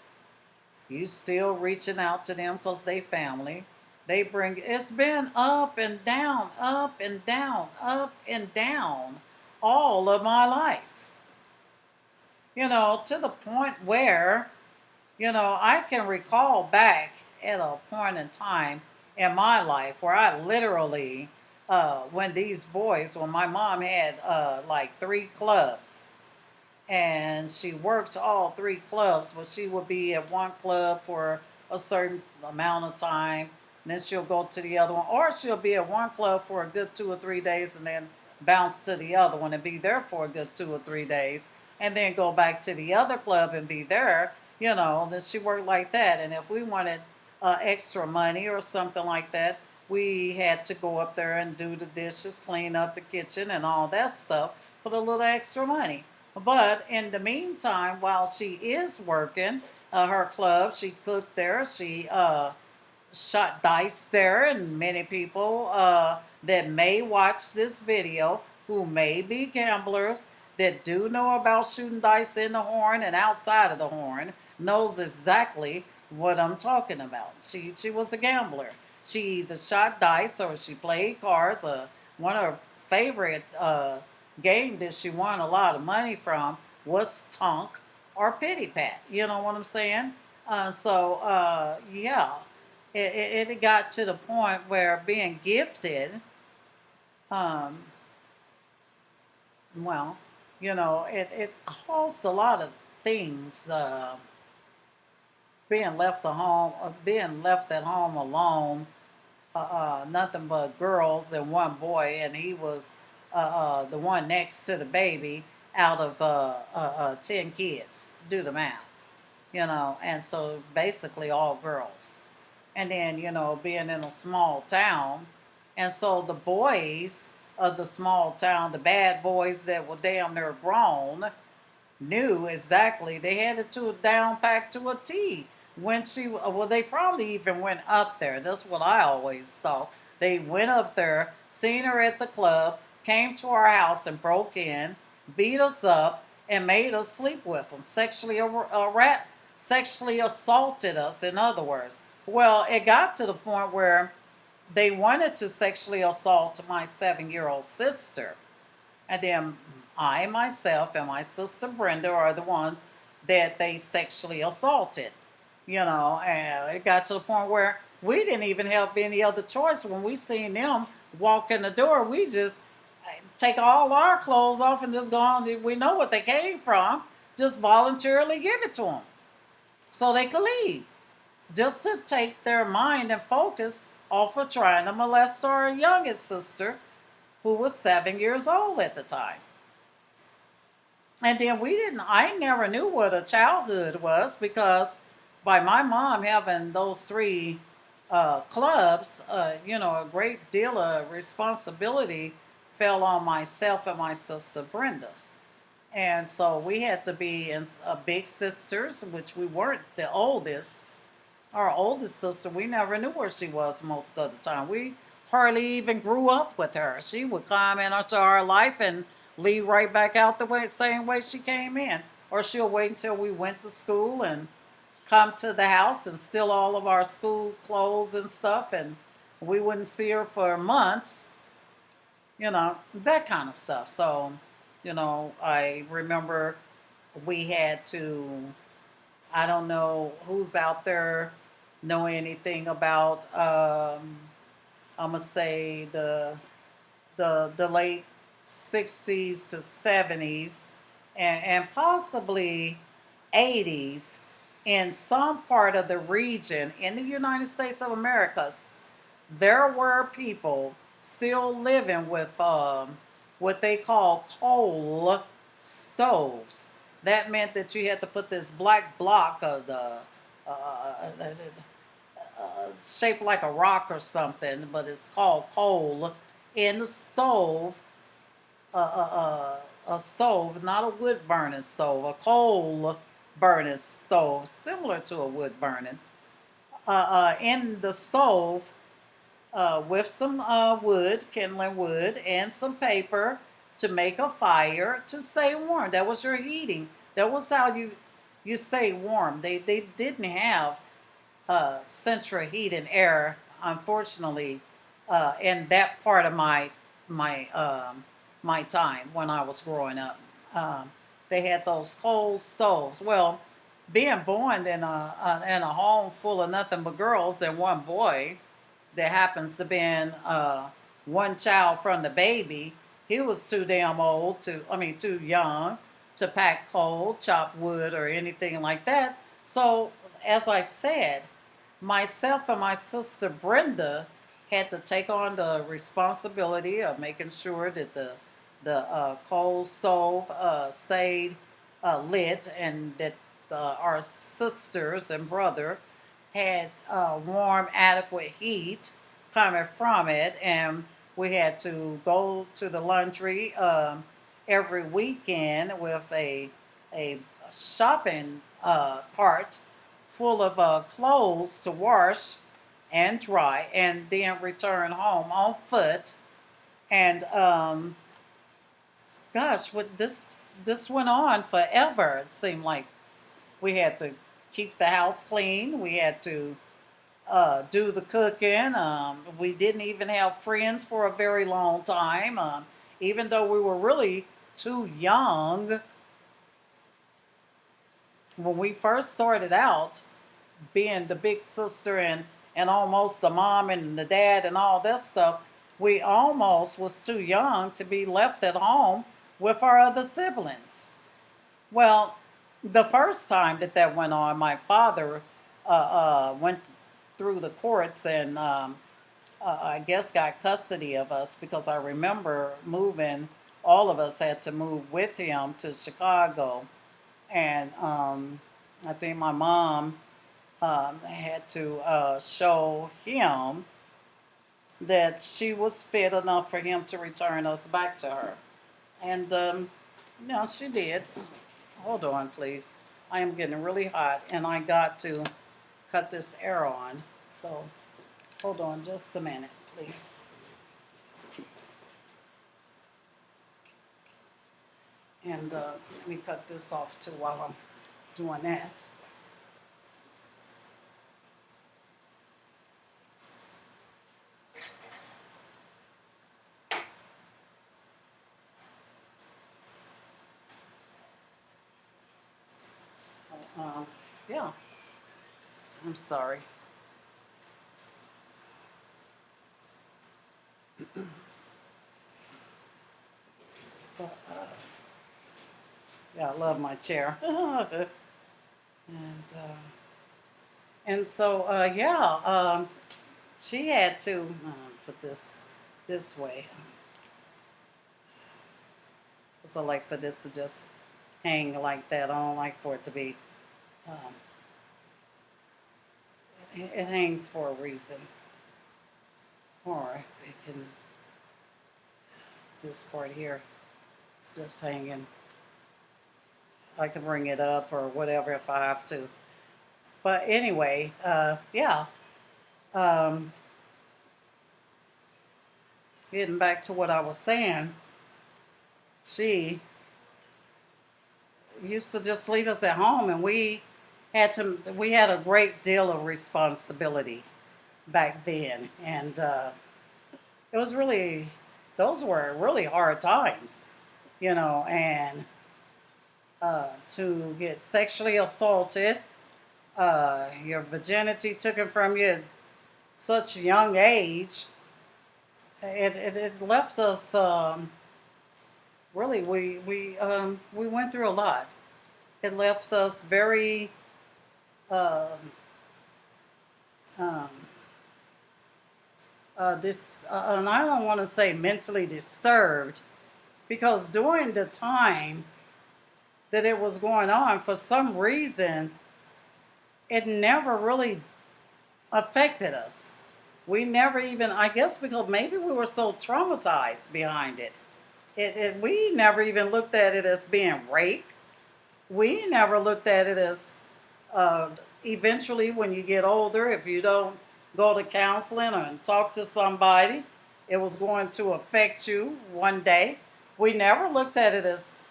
You still reaching out to them because they family. It's been up and down, up and down, up and down all of my life. To the point where, I can recall back at a point in time in my life where I literally, when my mom had like 3 clubs, and she worked all 3 clubs, but she would be at one club for a certain amount of time, and then she'll go to the other one, or she'll be at one club for a good 2 or 3 days and then bounce to the other one and be there for a good 2 or 3 days, and then go back to the other club and be there. Then she worked like that. And if we wanted extra money or something like that, we had to go up there and do the dishes, clean up the kitchen, and all that stuff for the little extra money. But in the meantime, while she is working her club, she cooked there, she shot dice there, and many people that may watch this video who may be gamblers that do know about shooting dice in the horn and outside of the horn knows exactly what I'm talking about. She was a gambler. She either shot dice or she played cards. One of her favorite game that she won a lot of money from was Tonk or Pity Pat. You know what I'm saying? Yeah, it got to the point where being gifted, um, well, it caused a lot of things. Being left at home alone, nothing but girls and one boy, and he was the one next to the baby out of 10 kids. Do the math, and so basically all girls. And then, being in a small town, and so the boys of the small town, the bad boys that were damn near grown, knew exactly. They had it to a down pack to a T. When well, they probably even went up there. That's what I always thought. They went up there, seen her at the club, came to our house and broke in, beat us up, and made us sleep with them. Sexually assaulted us, in other words. Well, it got to the point where they wanted to sexually assault my 7-year-old sister. And then I, myself, and my sister Brenda are the ones that they sexually assaulted. And it got to the point where we didn't even have any other choice. When we seen them walk in the door, we just take all our clothes off and just go on. We know what they came from. Just voluntarily give it to them so they could leave, just to take their mind and focus off of trying to molest our youngest sister, who was 7 years old at the time. And then I never knew what a childhood was, because by my mom having those three clubs, a great deal of responsibility fell on myself and my sister Brenda. And so we had to be big sisters, which we weren't the oldest. Our oldest sister, we never knew where she was most of the time. We hardly even grew up with her. She would come into our life and leave right back out the same way she came in. Or she'll wait until we went to school and come to the house and steal all of our school clothes and stuff, and we wouldn't see her for months, that kind of stuff. So, I remember we had to, I don't know who's out there know anything about, I'm gonna say the late 60s to 70s, and possibly 80s, in some part of the region in the United States of America. There were people still living with what they call coal stoves. That meant that you had to put this black block of the shaped like a rock or something, but it's called coal, in the stove. A stove, not a wood burning stove, a coal burning stove, similar to a wood burning. In the stove, with some wood, kindling wood, and some paper to make a fire to stay warm. That was your heating. That was how you stay warm. They didn't have central heat and air, unfortunately, in that part of my time when I was growing up. Um, they had those coal stoves. Well, being born in a home full of nothing but girls and one boy, that happens to be one child from the baby, he was too damn old too young to pack coal, chop wood, or anything like that. So, as I said, myself and my sister Brenda had to take on the responsibility of making sure that the coal stove stayed lit, and that our sisters and brother had warm, adequate heat coming from it, and we had to go to the laundry every weekend with a shopping cart full of clothes to wash and dry, and then return home on foot. And gosh, what this went on forever. It seemed like we had to keep the house clean. We had to do the cooking. We didn't even have friends for a very long time, even though we were really too young when we first started out, being the big sister and almost the mom and the dad and all that stuff. We almost was too young to be left at home with our other siblings. Well, the first time that went on, my father went through the courts and I guess got custody of us, because I remember moving. All of us had to move with him to Chicago, and I think my mom had to show him that she was fit enough for him to return us back to her, and she did. hold on, please. I am getting really hot, and I got to cut this air on. So hold on just a minute, please. And let me cut this off too while I'm doing that. Uh, yeah, I'm sorry. But, yeah, I love my chair. and yeah, she had to put this way. Because I like for this to just hang like that. I don't like for it to be. Um, it hangs for a reason, or it can. This part here, it's just hanging. I can bring it up or whatever if I have to. But anyway, yeah. Um, Getting back to what I was saying, she used to just leave us at home, and we had a great deal of responsibility back then, and it was really those were really hard times, and to get sexually assaulted, your virginity taken from you at such a young age. It left us really we went through a lot. It left us very um, um, and I don't want to say mentally disturbed, because during the time that it was going on, for some reason, it never really affected us. We never even, I guess because maybe we were so traumatized behind it. We never even looked at it as being rape. We never looked at it as uh, eventually, when you get older, if you don't go to counseling or talk to somebody, it was going to affect you one day. We never looked at it as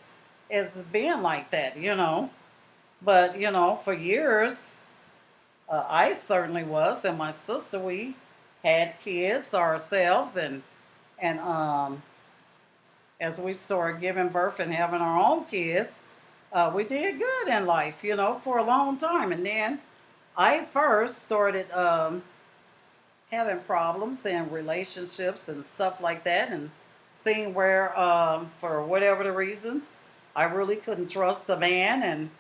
being like that. But for years, I certainly was, and my sister, we had kids ourselves, and as we started giving birth and having our own kids, we did good in life, for a long time. And then I first started having problems in relationships and stuff like that, and seeing where, for whatever the reasons, I really couldn't trust a man,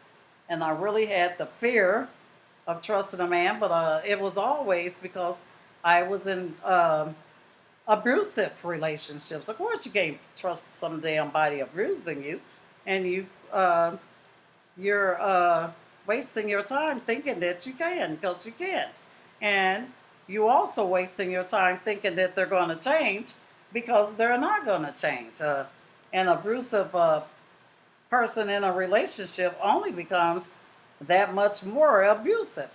and I really had the fear of trusting a man, but it was always because I was in abusive relationships. Of course, you can't trust some damn body abusing you, and you're wasting your time thinking that you can, because you can't, and you also wasting your time thinking that they're going to change, because they're not going to change. An abusive person in a relationship only becomes that much more abusive.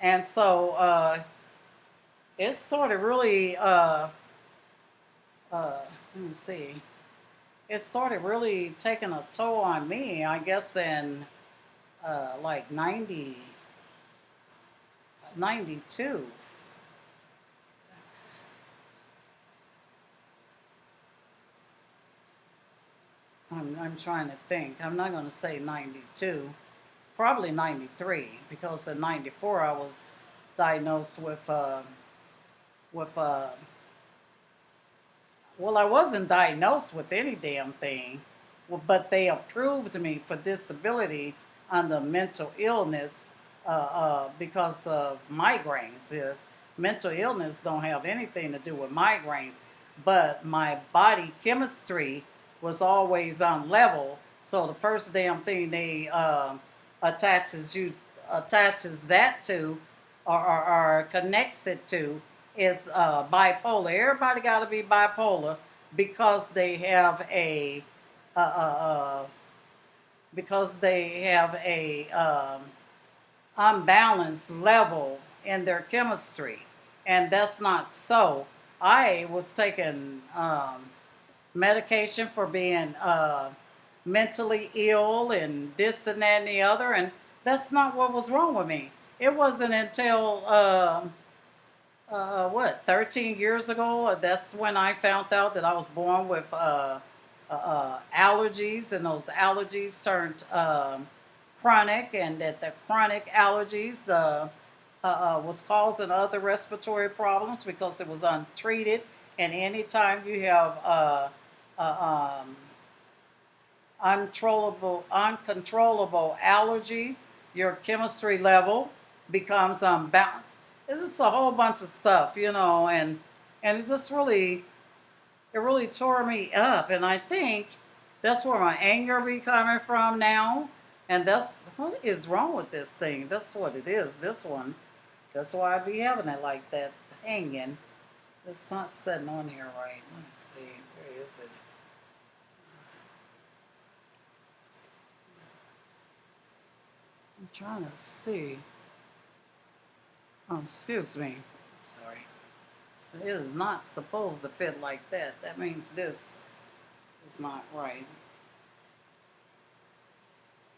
And so it started really, let me see, it started really taking a toll on me, I guess, in like 92. I'm trying to think. I'm not going to say 92, probably 93, because in 94 I was diagnosed with well, I wasn't diagnosed with any damn thing, well, but they approved me for disability under mental illness because of migraines. Mental illness don't have anything to do with migraines, but my body chemistry was always on level. So the first damn thing they attaches you attaches that to, or connects it to, is bipolar. Everybody got to be bipolar because they have a because they have a unbalanced level in their chemistry, and that's not so. I was taking medication for being mentally ill and this and that and the other, and that's not what was wrong with me. It wasn't until what, 13 years ago, that's when I found out that I was born with allergies, and those allergies turned chronic, and that the chronic allergies was causing other respiratory problems because it was untreated. And anytime you have uncontrollable allergies, your chemistry level becomes unbalanced. It's just a whole bunch of stuff, and it really tore me up. And I think that's where my anger be coming from now. And that's what is wrong with this thing. That's what it is. This one. That's why I be having it like that, hanging. It's not sitting on here right. Let me see. Where is it? I'm trying to see. Oh, excuse me. Sorry. It is not supposed to fit like that. That means this is not right.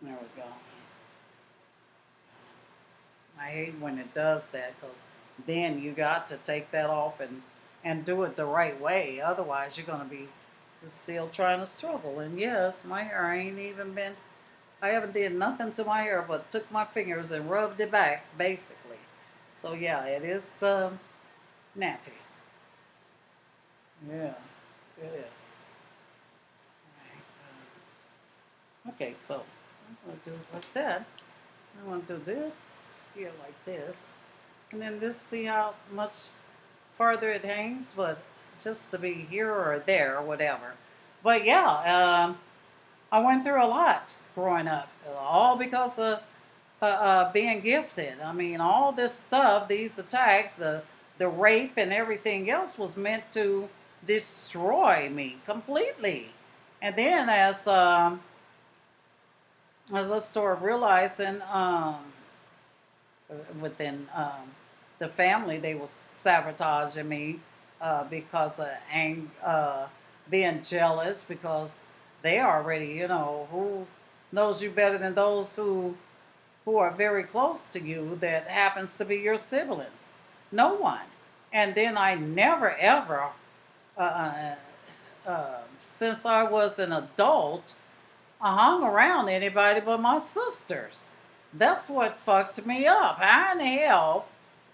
There we go. I hate when it does that, because then you got to take that off and do it the right way. Otherwise, you're going to be just still trying to struggle. And yes, my hair I haven't did nothing to my hair but took my fingers and rubbed it back, basically. So yeah, it is nappy. Yeah, it is. Okay, so I'm going to do it like that. I'm going to do this here like this. And then this, see how much farther it hangs, but just to be here or there or whatever. But yeah, I went through a lot growing up, all because of being gifted. I mean, all this stuff, these attacks, the rape and everything else was meant to destroy me completely. And then as I started realizing within the family, they were sabotaging me because of being jealous, because they already, who knows you better than those who are very close to you that happens to be your siblings? No one. And then I never ever, uh, since I was an adult, I hung around anybody but my sisters. That's what fucked me up. How in the hell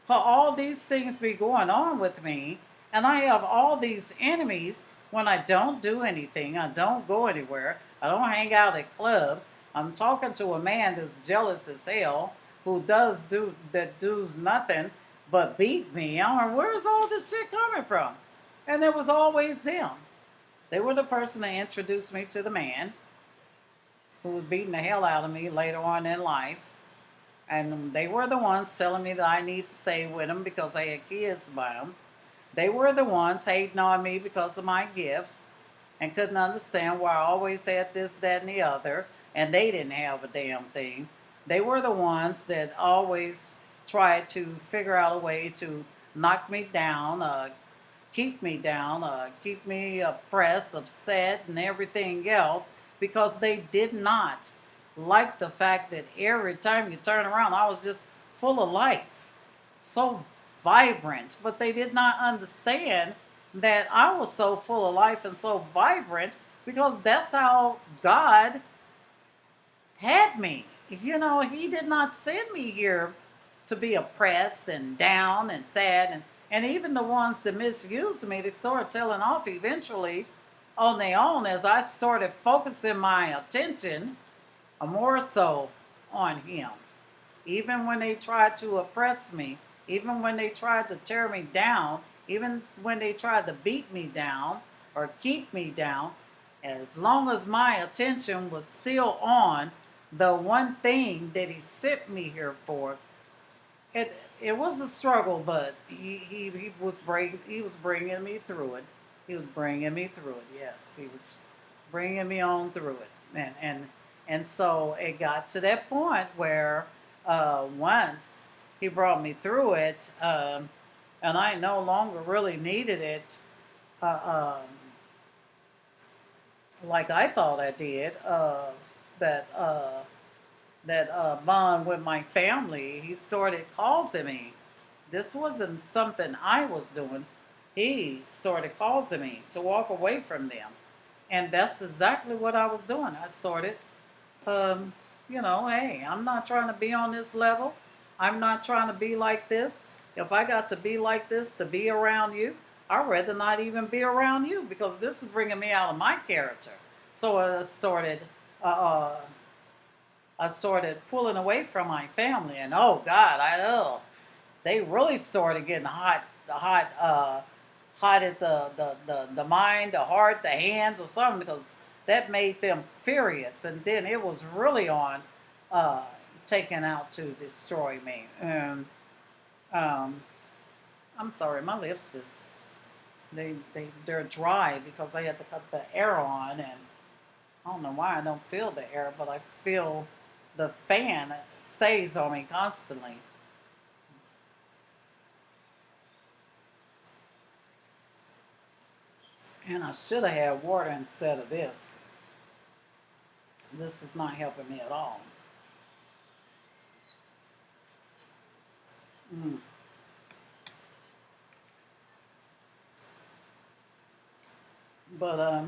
for all these things be going on with me, and I have all these enemies when I don't do anything, I don't go anywhere, I don't hang out at clubs. I'm talking to a man that's jealous as hell, who does nothing but beat me. I'm like, where's all this shit coming from? And it was always them. They were the person that introduced me to the man who was beating the hell out of me later on in life. And they were the ones telling me that I need to stay with them because I had kids by them. They were the ones hating on me because of my gifts and couldn't understand why I always had this, that, and the other, and they didn't have a damn thing. They were the ones that always tried to figure out a way to knock me down, keep me oppressed, upset, and everything else, because they did not like the fact that every time you turn around, I was just full of life, so vibrant. But they did not understand that I was so full of life and so vibrant because that's how God had me. He did not send me here to be oppressed and down and sad. And even the ones that misused me, they started telling off eventually on their own as I started focusing my attention more so on him. Even when they tried to oppress me, even when they tried to tear me down, even when they tried to beat me down or keep me down, as long as my attention was still on the one thing that he sent me here for, it was a struggle, but he was bringing me through it. He was bringing me through it. Yes, he was bringing me on through it, And so it got to that point where once he brought me through it, and I no longer really needed it like I thought I did. That bond with my family. He started causing me. This wasn't something I was doing. He started causing me to walk away from them, and that's exactly what I was doing. I started um, hey, I'm not trying to be on this level. I'm not trying to be like this. If I got to be like this to be around you, I'd rather not even be around you because this is bringing me out of my character. So uh, uh, I started pulling away from my family, and oh God, they really started getting hot at the mind, the heart, the hands, or something, because that made them furious. And then it was really on, uh, taken out to destroy me. And um, I'm sorry, my lips is they're dry because I had to cut the air on, and I don't know why I don't feel the air, but I feel the fan. It stays on me constantly. And I should have had water instead of this. This is not helping me at all. Mm. But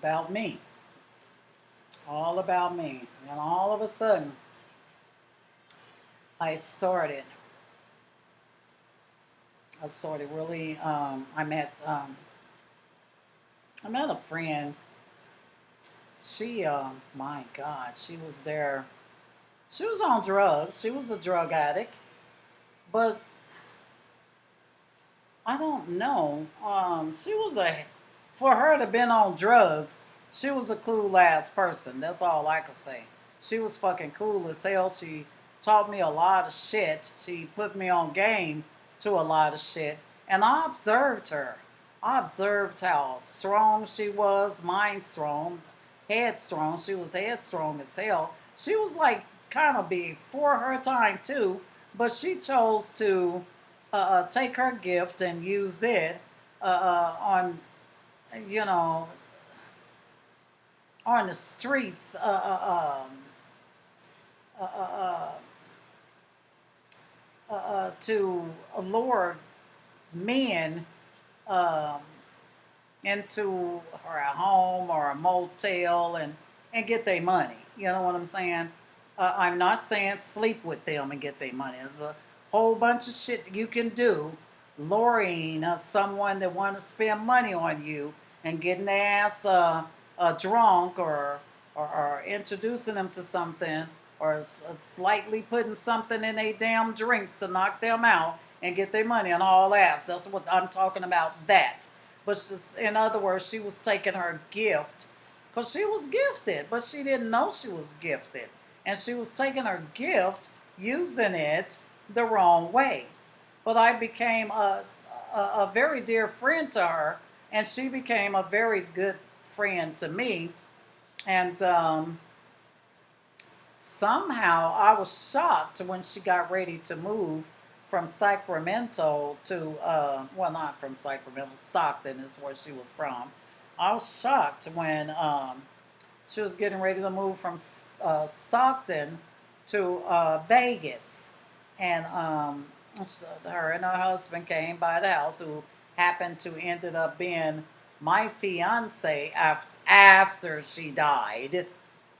about me, all about me, and all of a sudden, I started. I started really. I met a friend. She, my God, she was there. She was on drugs. She was a drug addict, but I don't know. She was for her to been on drugs, she was a cool ass person. That's all I could say. She was fucking cool as hell. She taught me a lot of shit. She put me on game to a lot of shit. And I observed her. I observed how strong she was, mind strong, headstrong. She was headstrong as hell. She was like kind of before her time too, but she chose to take her gift and use it on, you know, on the streets uh, uh, to lure men um, into her home or a motel and get their money. You know what I'm saying? I'm not saying sleep with them and get their money. There's a whole bunch of shit you can do, luring someone that want to spend money on you and getting their ass drunk or introducing them to something or slightly putting something in their damn drinks to knock them out and get their money and all that. That's what I'm talking about. That. But in other words, she was taking her gift because she was gifted, but she didn't know she was gifted. And she was taking her gift, using it the wrong way. But I became a very dear friend to her, and she became a very good friend to me. And somehow I was shocked when she got ready to move from Sacramento to, well, not from Sacramento, Stockton is where she was from. I was shocked when she was getting ready to move from Stockton to Vegas. And her and her husband came by the house, who happened to ended up being my fiance after she died.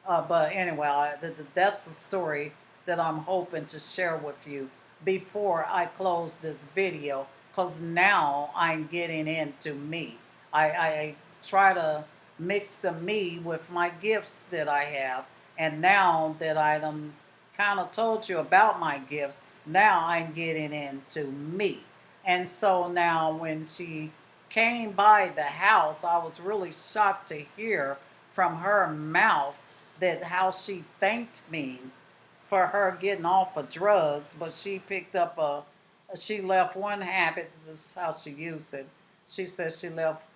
But anyway, that's the story that I'm hoping to share with you before I close this video, because now I'm getting into me. I try to mix the me with my gifts that I have, and now that I kind of told you about my gifts, now I'm getting into me. And so now when she came by the house, I was really shocked to hear from her mouth that how she thanked me for her getting off of drugs, but she picked up she left one habit. This is how she used it. She said she left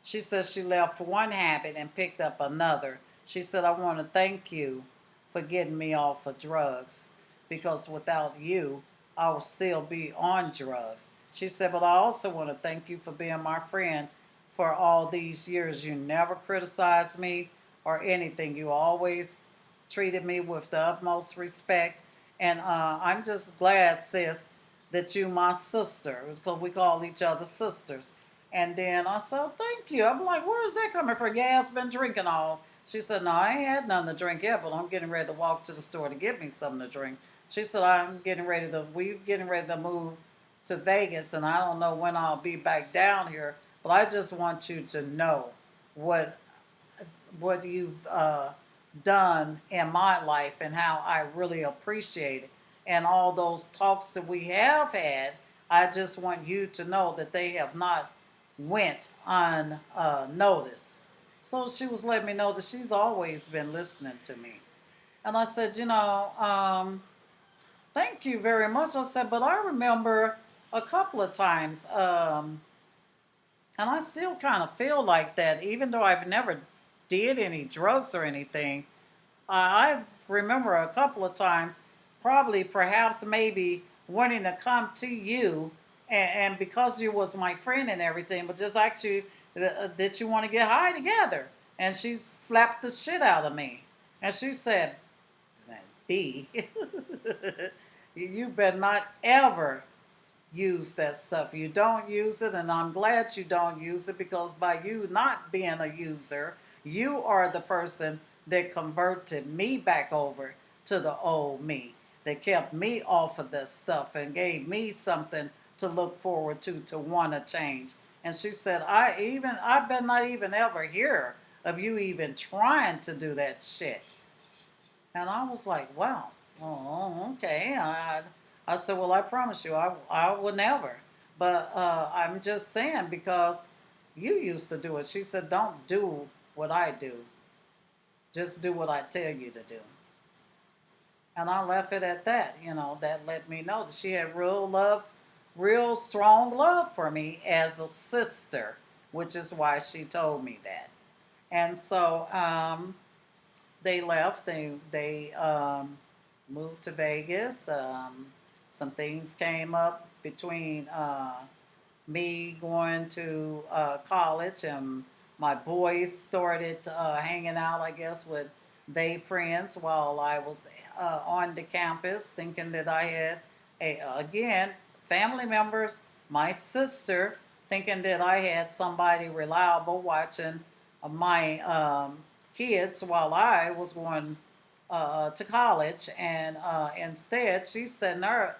She said she left one habit and picked up another. She said, I want to thank you for getting me off of drugs because without you, I would still be on drugs. She said, but I also want to thank you for being my friend for all these years. You never criticized me or anything. You always treated me with the utmost respect. And I'm just glad, sis, that you my sister, because we call each other sisters. And then I said, oh, thank you. I'm like, where's that coming from? Yeah, it's been drinking all. She said, no, I ain't had nothing to drink yet, but I'm getting ready to walk to the store to get me something to drink. She said, we're getting ready to move to Vegas, and I don't know when I'll be back down here, but I just want you to know what you've done in my life and how I really appreciate it. And all those talks that we have had, I just want you to know that they have not went unnoticed. So she was letting me know that she's always been listening to me. And I said, thank you very much. I said, but I remember a couple of times, and I still kind of feel like that, even though I've never did any drugs or anything. I remember a couple of times, probably, perhaps, maybe wanting to come to you, and because you was my friend and everything, but just ask you that you want to get high together. And she slapped the shit out of me, and she said, "B, you better not ever use that stuff. You don't use it, and I'm glad you don't use it because by you not being a user, you are the person that converted me back over to the old me, that kept me off of this stuff and gave me something to look forward to want to change." And she said, I bet not even ever hear of you even trying to do that shit. And I was like, wow, oh, okay. I said, well, I promise you, I will never. But I'm just saying because you used to do it. She said, don't do what I do. Just do what I tell you to do. And I left it at that. That let me know that she had real love, real strong love for me as a sister, which is why she told me that. And so they left. They moved to Vegas. Some things came up between me going to college, and my boys started hanging out, I guess, with they friends while I was on the campus, thinking that I had again family members, my sister, thinking that I had somebody reliable watching my kids while I was going to college, and instead she's setting her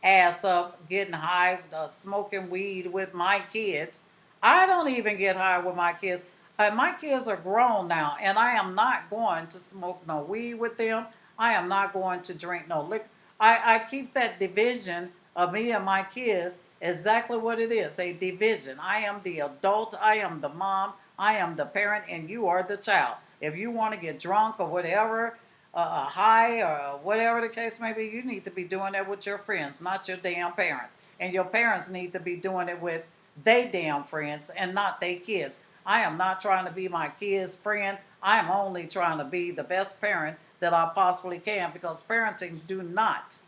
ass up, getting high, smoking weed with my kids. I don't even get high with my kids. My kids are grown now, and I am not going to smoke no weed with them. I am not going to drink no liquor. I keep that division of me and my kids exactly what it is, a division. I am the adult, I am the mom, I am the parent, and you are the child. If you want to get drunk or whatever, high or whatever the case may be, you need to be doing that with your friends, not your damn parents. And your parents need to be doing it with they damn friends and not they kids. I am not trying to be my kid's friend. I am only trying to be the best parent that I possibly can, because parenting do not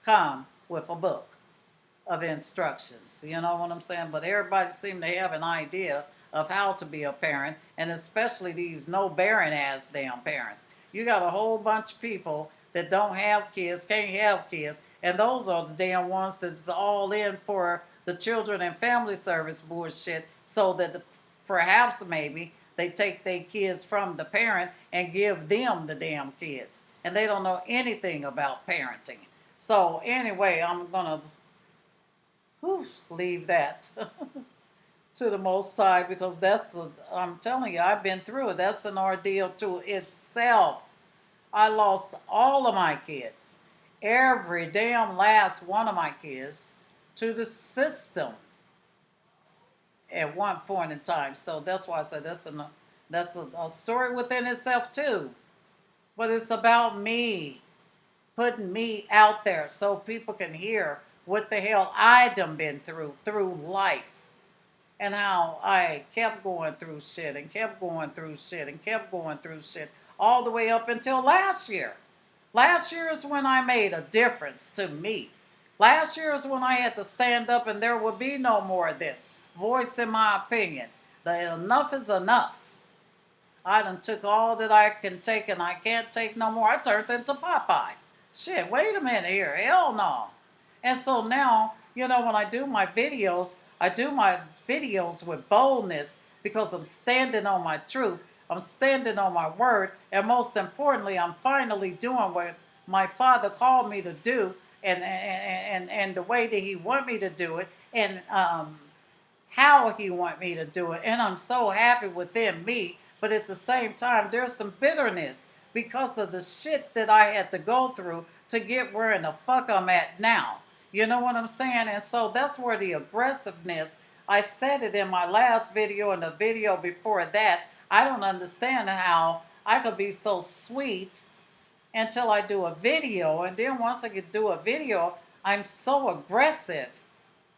come with a book of instructions. You know what I'm saying? But everybody seems to have an idea of how to be a parent, and especially these no bearing ass damn parents. You got a whole bunch of people that don't have kids, can't have kids, and those are the damn ones that's all in for the children and family service bullshit, so that perhaps maybe they take their kids from the parent and give them the damn kids, and they don't know anything about parenting. So anyway, I'm gonna leave that to the Most High, because I'm telling you, I've been through it. That's an ordeal to itself. I lost all of my kids, every damn last one of my kids, to the system at one point in time. So that's why I said that's a story within itself too. But it's about me, putting me out there so people can hear what the hell I done been through life. and how I kept going through shit and kept going through shit and kept going through shit all the way up until last year. Last year is when I made a difference to me. Last year is when I had to stand up and there would be no more of this. Voice in my opinion. The enough is enough. I done took all that I can take and I can't take no more. I turned into Popeye. Shit, wait a minute here. Hell no. And so now, when I do my videos, I do my videos with boldness because I'm standing on my truth. I'm standing on my word. And most importantly, I'm finally doing what my father called me to do and the way that he want me to do it. And how he want me to do it. And I'm so happy within me. But at the same time, there's some bitterness because of the shit that I had to go through to get where in the fuck I'm at now. You know what I'm saying? And so that's where the aggressiveness, I said it in my last video and the video before that. I don't understand how I could be so sweet until I do a video. And then once I could do a video, I'm so aggressive.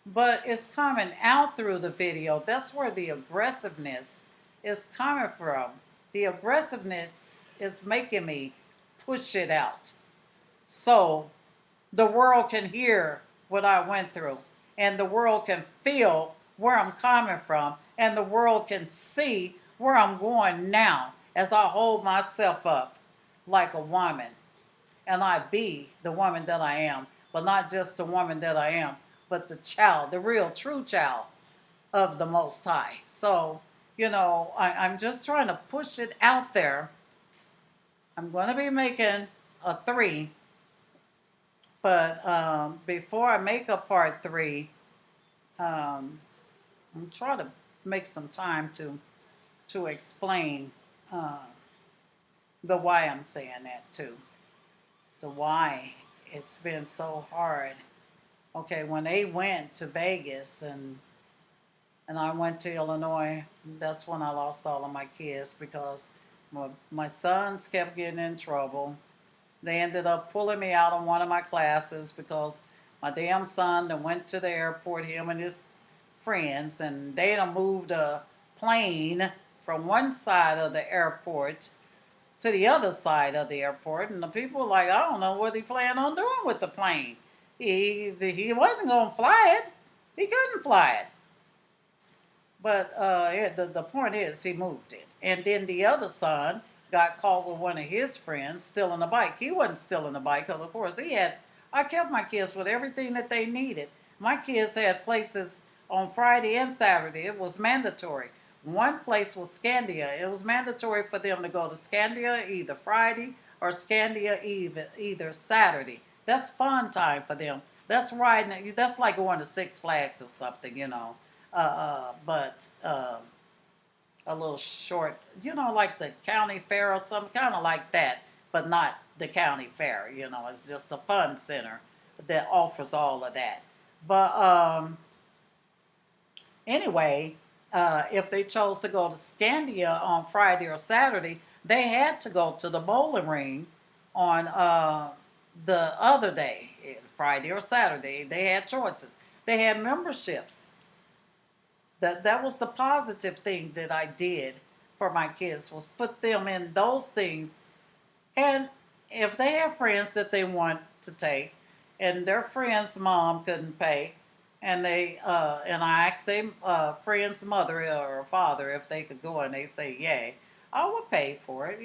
But it's coming out through the video. That's where the aggressiveness is coming from. The aggressiveness is making me push it out. So the world can hear what I went through. And the world can feel where I'm coming from. And the world can see where I'm going now as I hold myself up like a woman. And I be the woman that I am. But not just the woman that I am, but the child, the real true child of the Most High. So, I'm just trying to push it out there. I'm going to be making a 3. But before I make a part 3, I'm trying to make some time to explain the why I'm saying that too. The why it's been so hard. Okay, when they went to Vegas and I went to Illinois, that's when I lost all of my kids because my sons kept getting in trouble. They ended up pulling me out of one of my classes because my damn son then went to the airport, him and his friends, and they done moved a plane from one side of the airport to the other side of the airport, and the people were like, I don't know what he planned on doing with the plane. He wasn't going to fly it. He couldn't fly it. But the point is, he moved it. And then the other son got caught with one of his friends stealing a bike. He wasn't stealing the bike because, of course, I kept my kids with everything that they needed. My kids had places on Friday and Saturday. It was mandatory. One place was Scandia. It was mandatory for them to go to Scandia either Friday or Scandia either Saturday. That's fun time for them. That's riding. That's like going to Six Flags or something, but a little short, like the county fair or something, kind of like that, but not the county fair. It's just a fun center that offers all of that. But anyway, if they chose to go to Scandia on Friday or Saturday, they had to go to the bowling ring on the other day, Friday or Saturday. They had choices. They had memberships. That was the positive thing that I did for my kids, was put them in those things. And if they have friends that they want to take, and their friend's mom couldn't pay, and I asked their friend's mother or father if they could go, and they say yay, I would pay for it,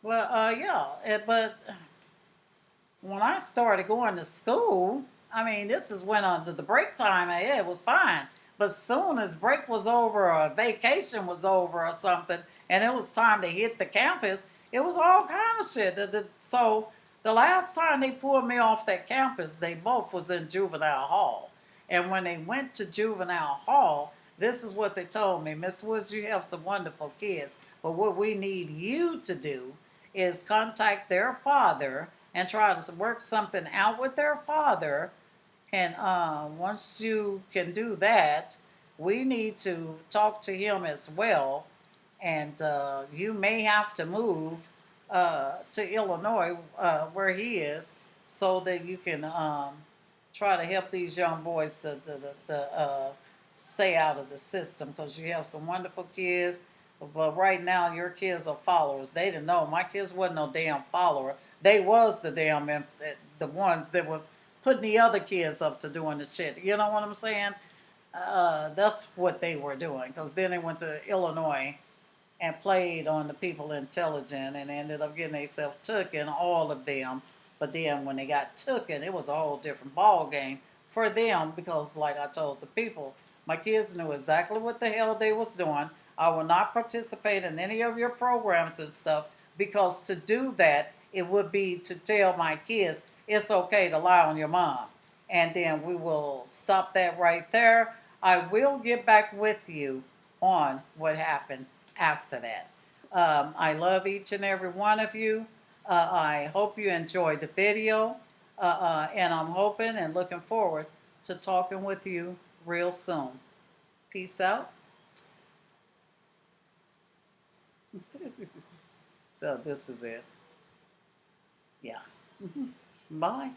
Well, yeah, but when I started going to school, this is when the break time, it was fine. But soon as break was over or vacation was over or something, and it was time to hit the campus, it was all kind of shit. So the last time they pulled me off that campus, they both was in juvenile hall. And when they went to juvenile hall, this is what they told me. Miss Woods, you have some wonderful kids, but what we need you to do is contact their father and try to work something out with their father. And once you can do that, we need to talk to him as well. And you may have to move to Illinois, where he is, so that you can try to help these young boys to stay out of the system because you have some wonderful kids. But right now, your kids are followers. They didn't know. My kids wasn't no damn follower. They was the damn the ones that was putting the other kids up to doing the shit. You know what I'm saying? That's what they were doing. Because then they went to Illinois and played on the people intelligent and ended up getting themselves taken, all of them. But then when they got taken, it was a whole different ball game for them because, like I told the people, my kids knew exactly what the hell they was doing. I will not participate in any of your programs and stuff because to do that, it would be to tell my kids it's okay to lie on your mom. And then we will stop that right there. I will get back with you on what happened after that. I love each and every one of you. I hope you enjoyed the video. And I'm hoping and looking forward to talking with you real soon. Peace out. So this is it. Yeah. Bye.